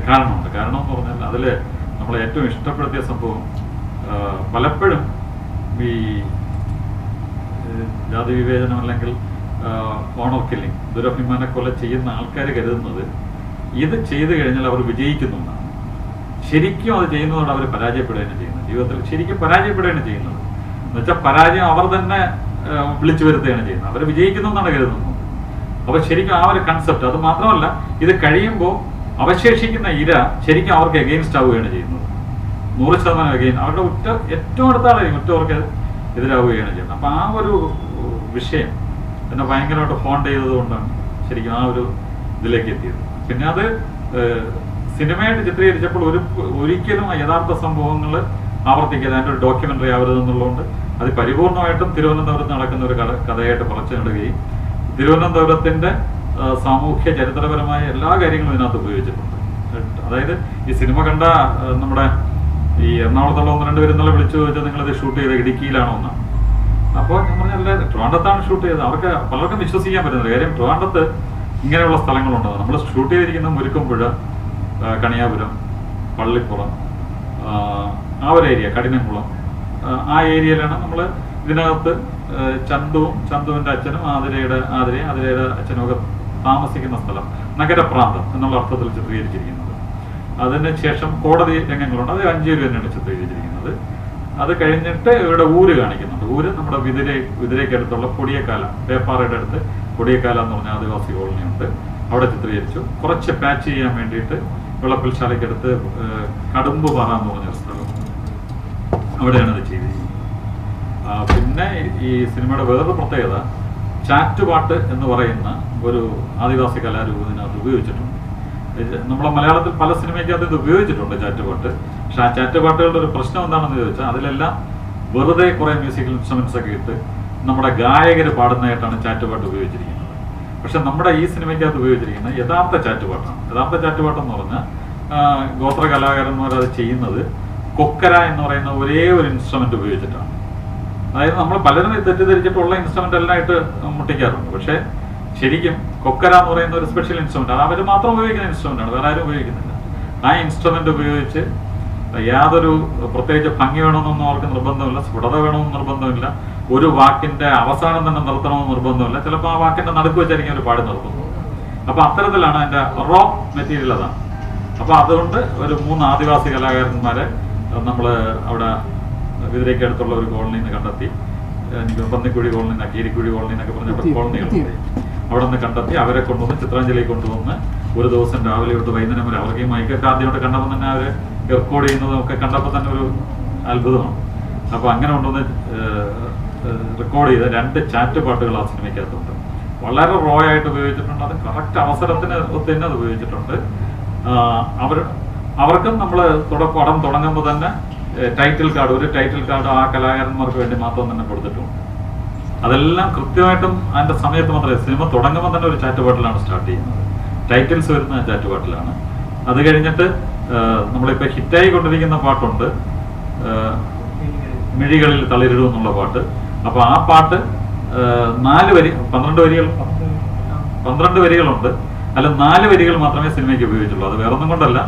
കാരണം എന്ന് പറഞ്ഞാൽ അതിൽ നമ്മളെ ഏറ്റവും ഇഷ്ടപ്പെടുത്തിയ സംഭവം പലപ്പോഴും ഈ ജാതി വിവേചനം അല്ലെങ്കിൽ ഓണർ കില്ലിങ്, ദുരഭിമാന കൊല ചെയ്യുന്ന ആൾക്കാർ കരുതുന്നത് ഇത് ചെയ്തു കഴിഞ്ഞാൽ അവർ വിജയിക്കുന്നു എന്നാണ്. ശരിക്കും അത് ചെയ്യുന്നതോടെ അവർ പരാജയപ്പെടുകയാണ് ചെയ്യുന്നത്. ജീവിതത്തിൽ ശരിക്കും പരാജയപ്പെടുകയാണ് ചെയ്യുന്നത്. എന്നുവെച്ചാൽ പരാജയം അവർ തന്നെ വിളിച്ചു വരുത്തുകയാണ് ചെയ്യുന്നത്. അവർ വിജയിക്കുന്നു എന്നാണ് കരുതുന്നത്. അപ്പോൾ ശരിക്കും ആ ഒരു കൺസെപ്റ്റ്, അത് മാത്രമല്ല ഇത് കഴിയുമ്പോൾ അവശേഷിക്കുന്ന ഇര ശരിക്കും അവർക്ക് എഗെയിൻസ്റ്റ് ആവുകയാണ് ചെയ്യുന്നത്. 100% എഗെയിൻ അവരുടെ ഏറ്റവും അടുത്ത ആളായിരിക്കും ഉറ്റവർക്ക് എതിരാവുകയാണ് ചെയ്യുന്നത്. അപ്പം ആ ഒരു വിഷയം എന്നെ ഭയങ്കരമായിട്ട് ഫോണ്ട് ചെയ്തതുകൊണ്ടാണ് ശരിക്കും ആ ഒരു ഇതിലേക്ക് എത്തിയത്. പിന്നെ അത് സിനിമയായിട്ട് ചിത്രീകരിച്ചപ്പോൾ ഒരിക്കലും യഥാർത്ഥ സംഭവങ്ങൾ ആവർത്തിക്കാതെ അതിൻ്റെ ഒരു ഡോക്യുമെൻ്ററി ആവരുതെന്നുള്ളതുകൊണ്ട് അത് പരിപൂർണമായിട്ടും തിരുവനന്തപുരത്ത് നടക്കുന്ന ഒരു കഥയായിട്ട് പറിച്ചു നടുകയും തിരുവനന്തപുരത്തിൻ്റെ സാമൂഹ്യ ചരിത്രപരമായ എല്ലാ കാര്യങ്ങളും ഇതിനകത്ത് ഉപയോഗിച്ചിട്ടുണ്ട്. അതായത് ഈ സിനിമ കണ്ട നമ്മുടെ ഈ എറണാകുളത്തുള്ള 1-2 പേര് ഇന്നലെ വിളിച്ചു ചോദിച്ചാൽ നിങ്ങളിത് ഷൂട്ട് ചെയ്ത് ഇടുക്കിയിലാണോ എന്നാണ്. അപ്പോൾ ഞാൻ പറഞ്ഞല്ലേ ട്രിവാൻഡ്രത്താണ് ഷൂട്ട് ചെയ്തത്. അവർക്ക് പലർക്കും വിശ്വസിക്കാൻ പറ്റുന്നില്ല. കാര്യം ട്രിവാൻഡ്രത്ത് ഇങ്ങനെയുള്ള സ്ഥലങ്ങളുണ്ട്. നമ്മൾ ഷൂട്ട് ചെയ്തിരിക്കുന്ന മുരുക്കമ്പുഴ, കണിയാപുരം, പള്ളിപ്പുറം, ആ ഒരു ഏരിയ, കഠിനംകുളം, ആ ഏരിയയിലാണ് നമ്മൾ ഇതിനകത്ത് ചന്തുവിൻ്റെ അച്ഛനും ആതിരയുടെ അച്ഛനും ഒക്കെ താമസിക്കുന്ന സ്ഥലം നഗരപ്രാന്തം എന്നുള്ള അർത്ഥത്തിൽ ചിത്രീകരിച്ചിരിക്കുന്നത്. അതിന് ശേഷം കോടതി രംഗങ്ങളുണ്ട്. അത് അഞ്ചേരി തന്നെയാണ് ചിത്രീകരിച്ചിരിക്കുന്നത്. അത് കഴിഞ്ഞിട്ട് ഇവിടെ ഊര് കാണിക്കുന്നുണ്ട്. ഊര് നമ്മുടെ വിതിരയ്ക്കടുത്തുള്ള കൊടിയക്കാല, പേപ്പാറയുടെ അടുത്ത് കൊടിയക്കാല എന്ന് പറഞ്ഞ ആദിവാസി കോളനി ഉണ്ട്. അവിടെ ചിത്രീകരിച്ചു. കുറച്ച് പാച്ച് ചെയ്യാൻ വേണ്ടിയിട്ട് വിളപ്പിൽശാലയ്ക്കടുത്ത് കടുമ്പ് പാറ എന്ന് പറഞ്ഞൊരു സ്ഥലം, അവിടെയാണ് ഇത് ചെയ്തിരിക്കുന്നത്. പിന്നെ ഈ സിനിമയുടെ വേറൊരു പ്രത്യേകത, ചാറ്റുപാട്ട് എന്ന് പറയുന്ന ഒരു ആദിവാസി കലാരൂപം ഇതിനകത്ത് ഉപയോഗിച്ചിട്ടുണ്ട്. നമ്മളെ മലയാളത്തിൽ പല സിനിമയ്ക്കകത്ത് ഇത് ഉപയോഗിച്ചിട്ടുണ്ട് ചാറ്റുപാട്ട്. പക്ഷെ ആ ചാറ്റുപാട്ടുകളുടെ ഒരു പ്രശ്നം എന്താണെന്ന് ചോദിച്ചാൽ അതിലെല്ലാം വെറുതെ കുറേ മ്യൂസിക്കൽ ഇൻസ്ട്രുമെന്റ്സ് ഒക്കെ ഇട്ട് നമ്മുടെ ഗായകർ പാടുന്നതായിട്ടാണ് ചാറ്റുപാട്ട് ഉപയോഗിച്ചിരിക്കുന്നത്. പക്ഷെ നമ്മുടെ ഈ സിനിമയ്ക്കകത്ത് ഉപയോഗിച്ചിരിക്കുന്നത് യഥാർത്ഥ ചാറ്റുപാട്ടാണ്. യഥാർത്ഥ ചാറ്റുപാട്ടെന്ന് പറഞ്ഞാൽ ഗോത്ര കലാകാരന്മാർ അത് ചെയ്യുന്നത് കൊക്കര എന്ന് പറയുന്ന ഒരേ ഒരു ഇൻസ്ട്രുമെന്റ് ഉപയോഗിച്ചിട്ടാണ്. അതായത് നമ്മൾ പലരും തെറ്റിദ്ധരിച്ചിട്ടുള്ള ഇൻസ്ട്രുമെന്റ് എല്ലാം ഇട്ട് മുട്ടിക്കാറുണ്ട്. പക്ഷെ ശരിക്കും കൊക്കര എന്ന് പറയുന്ന ഒരു സ്പെഷ്യൽ ഇൻസ്ട്രുമെന്റ്, അത് അവർ മാത്രം ഉപയോഗിക്കുന്ന ഇൻസ്ട്രുമെന്റ് ആണ്, വേറെ ആരും ഉപയോഗിക്കുന്നില്ല. ആ ഇൻസ്ട്രുമെന്റ് ഉപയോഗിച്ച് യാതൊരു പ്രത്യേകിച്ച് ഭംഗി വേണമെന്നൊന്നും അവർക്ക് നിർബന്ധമില്ല, സ്ഫുടത വേണമെന്ന് നിർബന്ധമില്ല, ഒരു വാക്കിന്റെ അവസാനം തന്നെ നിർത്തണമെന്ന് നിർബന്ധമില്ല. ചിലപ്പോൾ ആ വാക്കിന്റെ നടുക്ക് വെച്ചായിരിക്കും അവർ പാടി നിർത്തുന്നത്. അപ്പൊ അത്തരത്തിലാണ് അതിന്റെ റോ മെറ്റീരിയൽ അതാണ്. അപ്പൊ അതുകൊണ്ട് ഒരു 3 ആദിവാസി കലാകാരന്മാരെ നമ്മൾ അവിടെ ഇതിലേക്ക് അടുത്തുള്ള ഒരു കോളനിയിൽ നിന്ന് കണ്ടെത്തി, പന്നിക്കുഴി കോളനി, കീരിക്കുഴി കോളനി എന്നൊക്കെ പറഞ്ഞ കോളനികളുണ്ട്, അവിടെ നിന്ന് കണ്ടെത്തി അവരെ കൊണ്ടുവന്ന് ചിത്രാഞ്ജലി കൊണ്ടുവന്ന് ഒരു ദിവസം രാവിലെ തൊട്ട് വൈകുന്നേരം വരെ, അവർക്ക് ഈ മൈക്കൊക്കെ ആദ്യമായിട്ട് കണ്ടപ്പോൾ തന്നെ അവർ റെക്കോർഡ് ചെയ്യുന്നതും ഒക്കെ കണ്ടപ്പോൾ തന്നെ ഒരു അത്ഭുതമാണ്. അപ്പോൾ അങ്ങനെ കൊണ്ടുവന്ന് റെക്കോർഡ് ചെയ്ത 2 ചാറ്റുപാട്ടുകൾ ആ സിനിമയ്ക്കകത്തുണ്ട്. വളരെ റോ ആയിട്ട് ഉപയോഗിച്ചിട്ടുണ്ട്. അത് കറക്റ്റ് അവസരത്തിന് തന്നെ അത് ഉപയോഗിച്ചിട്ടുണ്ട്. അവർക്കും നമ്മൾ പടം തുടങ്ങുമ്പോൾ തന്നെ ടൈറ്റിൽ കാർഡ്, ഒരു ടൈറ്റിൽ കാർഡ് ആ കലാകാരന്മാർക്ക് വേണ്ടി മാത്രം തന്നെ കൊടുത്തിട്ടുണ്ട്. അതെല്ലാം കൃത്യമായിട്ടും അതിൻ്റെ സമയത്ത് മാത്രമേ, സിനിമ തുടങ്ങുമ്പോൾ തന്നെ ഒരു ചാറ്റുപാട്ടിലാണ് സ്റ്റാർട്ട് ചെയ്യുന്നത്. ടൈറ്റിൽസ് വരുന്ന ചാറ്റുപാട്ടിലാണ്. അത് കഴിഞ്ഞിട്ട് നമ്മളിപ്പോൾ ഹിറ്റായി കൊണ്ടിരിക്കുന്ന പാട്ടുണ്ട്, മിഴികളിൽ തളിരിടും എന്നുള്ള പാട്ട്. അപ്പോൾ ആ പാട്ട് 12 വരികളുണ്ട്. അല്ല 4 വരികൾ മാത്രമേ സിനിമയ്ക്ക് ഉപയോഗിച്ചുള്ളൂ. അത് വേറൊന്നും കൊണ്ടല്ല,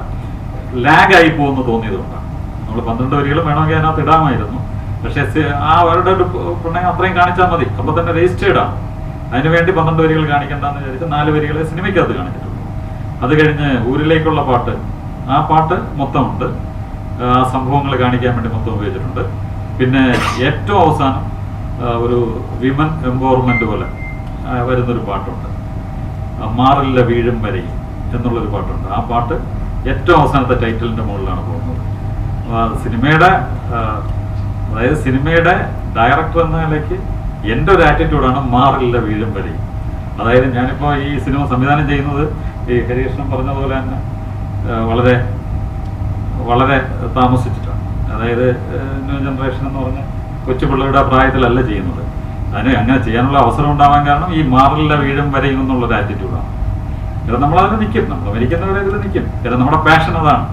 ലാഗായി പോകുമെന്ന് തോന്നിയതുകൊണ്ടാണ്. നമ്മൾ 12 വരികളും വേണമെങ്കിൽ അതിനകത്ത് ഇടാമായിരുന്നു. പക്ഷെ ആ അവരുടെ ഒരു പ്രണയം അത്രയും കാണിച്ചാൽ മതി, അപ്പോൾ തന്നെ രജിസ്റ്റേർഡ് ആണ്. അതിനുവേണ്ടി 12 വരികൾ കാണിക്കേണ്ടെന്ന് വിചാരിച്ച് 4 വരികളെ സിനിമയ്ക്കകത്ത് കാണിച്ചിട്ടുണ്ട്. അത് കഴിഞ്ഞ് ഊരിലേക്കുള്ള പാട്ട്, ആ പാട്ട് മൊത്തമുണ്ട്. ആ സംഭവങ്ങൾ കാണിക്കാൻ വേണ്ടി മൊത്തം ഉപയോഗിച്ചിട്ടുണ്ട്. പിന്നെ ഏറ്റവും അവസാനം ഒരു വിമൻ എംപവർമെന്റ് പോലെ വരുന്നൊരു പാട്ടുണ്ട്, മാറില്ല വീഴും വരെയും എന്നുള്ളൊരു പാട്ടുണ്ട്. ആ പാട്ട് ഏറ്റവും അവസാനത്തെ ടൈറ്റിലിന്റെ മുകളിലാണ് പോകുന്നത്. സിനിമയുടെ അതായത് സിനിമയുടെ ഡയറക്ടർ എന്ന നിലയ്ക്ക് എൻ്റെ ഒരു ആറ്റിറ്റ്യൂഡാണ് മാറില്ല വീഴും വരെയും. അതായത് ഞാനിപ്പോൾ ഈ സിനിമ സംവിധാനം ചെയ്യുന്നത് ഈ ഹരികൃഷ്ണൻ പറഞ്ഞതുപോലെ തന്നെ വളരെ വളരെ താമസിച്ചിട്ടാണ്. അതായത് ന്യൂ ജനറേഷൻ എന്ന് പറഞ്ഞ കൊച്ചുപിള്ളയുടെ പ്രായത്തിലല്ല ചെയ്യുന്നത്. അതിന് അങ്ങനെ ചെയ്യാനുള്ള അവസരം ഉണ്ടാവാൻ കാരണം ഈ മാറില്ല വീഴും വരെയും എന്നുള്ളൊരു ആറ്റിറ്റ്യൂഡാണ്. കാരണം നമ്മളതിന് നിൽക്കും, നമ്മൾ മരിക്കുന്നവരെ ഇതിൽ നിൽക്കും. കാരണം നമ്മുടെ പാഷൻ അതാണ്.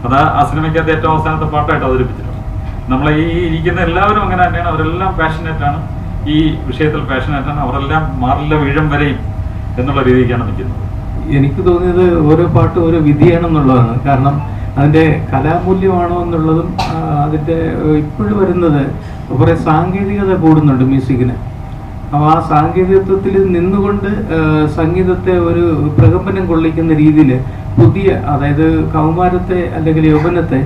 അത് ആ സിനിമയ്ക്കകത്ത് ഏറ്റവും അവസാനത്തെ പാട്ടായിട്ട് അവതരിപ്പിച്ചിട്ടുണ്ട്. നമ്മളെ ഈ ഇരിക്കുന്ന എല്ലാവരും അങ്ങനെ തന്നെയാണ്. അവരെല്ലാം പാഷനേറ്റാണ്, ഈ വിഷയത്തിൽ പാഷനേറ്റാണ്. അവരെല്ലാം മാറില്ല വീഴും വരെയും എന്നുള്ള രീതിക്കാണ് നിൽക്കുന്നത്. എനിക്ക് തോന്നിയത് ഓരോ പാട്ടും ഓരോ വിധിയാണെന്നുള്ളതാണ്. കാരണം അതിൻ്റെ കലാമൂല്യമാണോ എന്നുള്ളതും അതിൻ്റെ ഇപ്പോഴും വരുന്നത് കുറേ സാങ്കേതികത കൂടുന്നുണ്ട് മ്യൂസിക്കിന്. അപ്പോൾ ആ സാങ്കേതികത്വത്തിൽ നിന്നുകൊണ്ട് സംഗീതത്തെ ഒരു പ്രകമ്പനം കൊള്ളിക്കുന്ന രീതിയിൽ പുതിയ, അതായത് കൗമാരത്തെ അല്ലെങ്കിൽ യൗവനത്തെ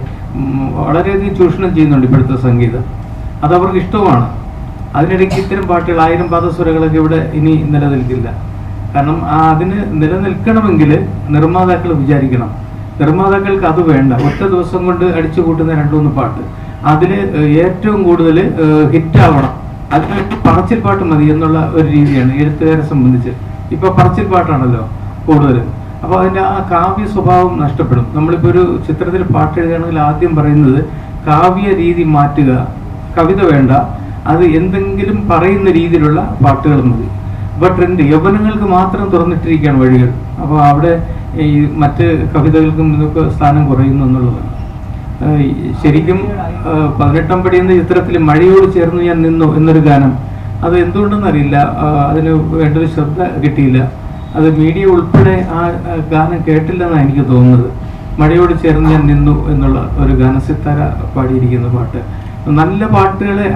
വളരെയധികം ചൂഷണം ചെയ്യുന്നുണ്ട് ഇപ്പോഴത്തെ സംഗീതം. അതവർക്ക് ഇഷ്ടവുമാണ്. അതിനിടയ്ക്ക് ഇത്തരം പാട്ടുകൾ 1000 പാദസ്വരങ്ങളൊക്കെ ഇവിടെ ഇനി നിലനിൽക്കില്ല. കാരണം അതിന് നിലനിൽക്കണമെങ്കിൽ നിർമ്മാതാക്കൾ വിചാരിക്കണം. നിർമ്മാതാക്കൾക്ക് അത് വേണ്ട. ഒറ്റ ദിവസം കൊണ്ട് അടിച്ചു കൂട്ടുന്ന 2-3 പാട്ട് അതിൽ ഏറ്റവും കൂടുതൽ ഹിറ്റാവണം. അതിനായിട്ട് പറച്ചിൽ പാട്ട് മതി എന്നുള്ള ഒരു രീതിയാണ് എഴുത്തുകാരെ സംബന്ധിച്ച്. ഇപ്പൊ പറച്ചിൽ പാട്ടാണല്ലോ കൂടുതലും. അപ്പോൾ അതിൻ്റെ ആ കാവ്യ സ്വഭാവം നഷ്ടപ്പെടും. നമ്മളിപ്പോൾ ഒരു ചിത്രത്തിൽ പാട്ട് എഴുതുകയാണെങ്കിൽ ആദ്യം പറയുന്നത് കാവ്യ രീതി മാറ്റുക, കവിത വേണ്ട, അത് എന്തെങ്കിലും പറയുന്ന രീതിയിലുള്ള പാട്ടുകൾ മതി. അപ്പോൾ ട്രെൻഡ് യൗവനങ്ങൾക്ക് മാത്രം തുറന്നിട്ടിരിക്കുകയാണ് വഴികൾ. അപ്പോൾ അവിടെ ഈ മറ്റ് കവിതകൾക്കും ഇതൊക്കെ സ്ഥാനം കുറയുന്നു എന്നുള്ളതാണ്. ശരിക്കും 18 പടി എന്ന ചിത്രത്തിൽ മഴയോട് ചേർന്ന് ഞാൻ നിന്നു എന്നൊരു ഗാനം, അത് എന്തുകൊണ്ടെന്നറിയില്ല, അതിന് വേണ്ടൊരു ശ്രദ്ധ കിട്ടിയില്ല. അത് മീഡിയ ഉൾപ്പെടെ ആ ഗാനം കേട്ടില്ലെന്നാണ് എനിക്ക് തോന്നുന്നത്. മഴയോട് ചേർന്ന് ഞാൻ നിന്നു എന്നുള്ള ഒരു ഗാനം സിത്താര പാടിയിരിക്കുന്ന പാട്ട്. നല്ല പാട്ടുകളെ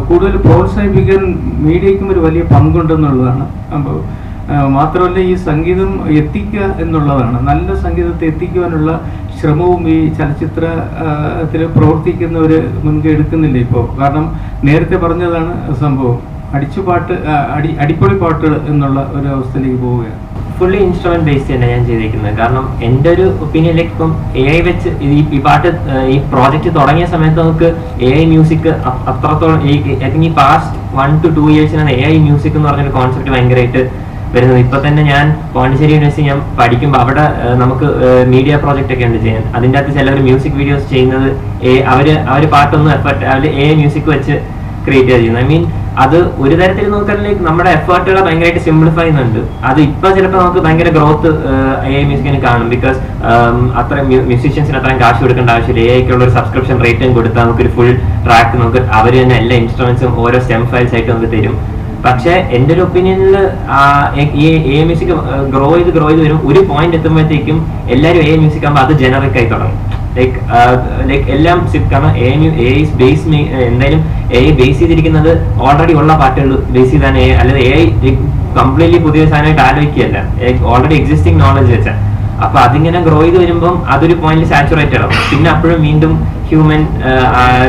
കൂടുതൽ പ്രോത്സാഹിപ്പിക്കാൻ മീഡിയയ്ക്കും ഒരു വലിയ പങ്കുണ്ടെന്നുള്ളതാണ്. അപ്പോൾ മാത്രമല്ല ഈ സംഗീതം എത്തിക്കുക എന്നുള്ളതാണ്. നല്ല സംഗീതത്തെ എത്തിക്കുവാനുള്ള ശ്രമവും ഈ ചലച്ചിത്രത്തിൽ പ്രവർത്തിക്കുന്നവർ മുൻകൈ എടുക്കുന്നില്ല ഇപ്പോൾ. കാരണം നേരത്തെ പറഞ്ഞതാണ് സംഭവം, അടിച്ചുപാട്ട് അടിപ്പൊളി പാട്ടുകൾ എന്നുള്ള ഒരു അവസ്ഥയിലേക്ക് പോവുകയാണ്. ഫുള്ളി ഇൻസ്ട്രുമെന്റ് ബേസ്ഡ് തന്നെ ഞാൻ ചെയ്തിരിക്കുന്നത്. കാരണം എൻ്റെ ഒരു ഒപ്പീനിയനിലേക്ക് ഇപ്പം AI വെച്ച് ഈ പാട്ട് ഈ പ്രോജക്റ്റ് തുടങ്ങിയ സമയത്ത് നമുക്ക് AI മ്യൂസിക് അത്രത്തോളം ഐ തിങ്ക് ഈ പാസ്റ്റ് 1 to 2 ഇയേഴ്സിനാണ് AI മ്യൂസിക് എന്ന് പറഞ്ഞൊരു കോൺസെപ്റ്റ് ഭയങ്കരമായിട്ട് വരുന്നത്. ഇപ്പൊ തന്നെ ഞാൻ പോണ്ടിച്ചേരി യൂണിവേഴ്സിറ്റി ഞാൻ പഠിക്കുമ്പോൾ അവിടെ നമുക്ക് മീഡിയ പ്രോജക്റ്റ് ഒക്കെ ഉണ്ട് ചെയ്യാൻ. അതിൻ്റെ അകത്ത് ചിലർ മ്യൂസിക് വീഡിയോസ് ചെയ്യുന്നത് അവര് പാട്ടൊന്നും എഫർട്ട് അവര് AI മ്യൂസിക് വെച്ച് ക്രിയേറ്റ് ചെയ്യുന്നത്. ഐ മീൻ അത് ഒരു തരത്തിൽ നോക്കുകയാണെങ്കിൽ നമ്മുടെ എഫേർട്ടുകളെ ഭയങ്കരമായിട്ട് സിംപ്ലിഫൈ ചെയ്യുന്നുണ്ട്. അത് ഇപ്പൊ ചിലപ്പോൾ നമുക്ക് ഭയങ്കര ഗ്രോത്ത് AI മ്യൂസിക്കിന് കാണും. ബിക്കോസ് അത്രയും മ്യൂസീഷ്യൻസിന് അത്രയും കാശ് കൊടുക്കേണ്ട ആവശ്യമില്ല. AI ഒരു സബ്സ്ക്രിപ്ഷൻ റേറ്റും കൊടുത്താൽ നമുക്കൊരു ഫുൾ ട്രാക്ക് നമുക്ക് അവർ തന്നെ എല്ലാ ഇൻസ്ട്രുമെന്റ്സും ഓരോ സ്റ്റെം ഫയൽസ് ആയിട്ട് നമുക്ക് തരും. പക്ഷെ എൻ്റെ ഒരു ഒപ്പീനിയനിൽ ഈ AI മ്യൂസിക് ഗ്രോ ചെയ്ത് വരും. ഒരു പോയിന്റ് എത്തുമ്പോഴത്തേക്കും എല്ലാവരും AI മ്യൂസിക് ആകുമ്പോൾ അത് ജനറിക് ആയി തുടങ്ങും. ലൈക്ക് എല്ലാം കാരണം എന്തായാലും AI ബേസ് ചെയ്തിരിക്കുന്നത് ഓൾറെഡി ഉള്ള പാട്ടുകൾ ബേസ് ചെയ്താണ്. അല്ലാതെ AI കംപ്ലീറ്റ്ലി പുതിയ സാധനമായിട്ട് ആലോചിക്കുകയല്ല, ഓൾറെഡി എക്സിസ്റ്റിംഗ് നോളജ് വെച്ചാൽ. അപ്പൊ അതിങ്ങനെ ഗ്രോ ചെയ്ത് വരുമ്പം അതൊരു പോയിന്റിൽ സാച്ചുറേറ്റഡ് ആവും. പിന്നെ അപ്പോഴും വീണ്ടും ഹ്യൂമൻ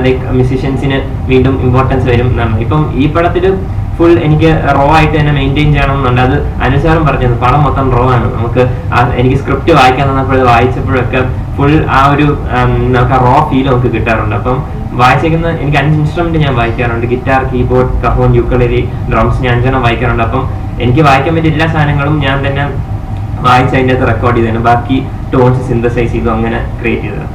ലൈക്ക് മ്യൂസീഷ്യൻസിന് വീണ്ടും ഇമ്പോർട്ടൻസ് വരും എന്നാണ്. ഇപ്പം ഈ പടത്തില് ഫുൾ എനിക്ക് റോ ആയിട്ട് തന്നെ മെയിൻറ്റെയിൻ ചെയ്യണം എന്നുണ്ട്. അത് അനുസാരം പറഞ്ഞത് പടം മൊത്തം റോ ആണ്. നമുക്ക് എനിക്ക് സ്ക്രിപ്റ്റ് വായിക്കാൻ തന്നപ്പോഴും വായിച്ചപ്പോഴൊക്കെ ഫുൾ ആ ഒരു നമുക്ക് ആ റോ ഫീൽ നമുക്ക് കിട്ടാറുണ്ട്. അപ്പം വായിച്ചേക്കുന്ന എനിക്ക് 5 ഇൻസ്ട്രുമെന്റ് ഞാൻ വായിക്കാറുണ്ട്. ഗിറ്റാർ, കീബോർഡ്, കഹോൺ, യുക്കലേലി, ഡ്രംസ് ഞാൻ 5 വായിക്കാറുണ്ട്. അപ്പം എനിക്ക് വായിക്കാൻ പറ്റിയ എല്ലാ സാധനങ്ങളും ഞാൻ തന്നെ വായിച്ച് അതിൻ്റെ അകത്ത് റെക്കോർഡ് ചെയ്തതാണ്. ബാക്കി ടോൺസ് സിന്തസൈസ് ചെയ്തു അങ്ങനെ ക്രിയേറ്റ് ചെയ്തത്.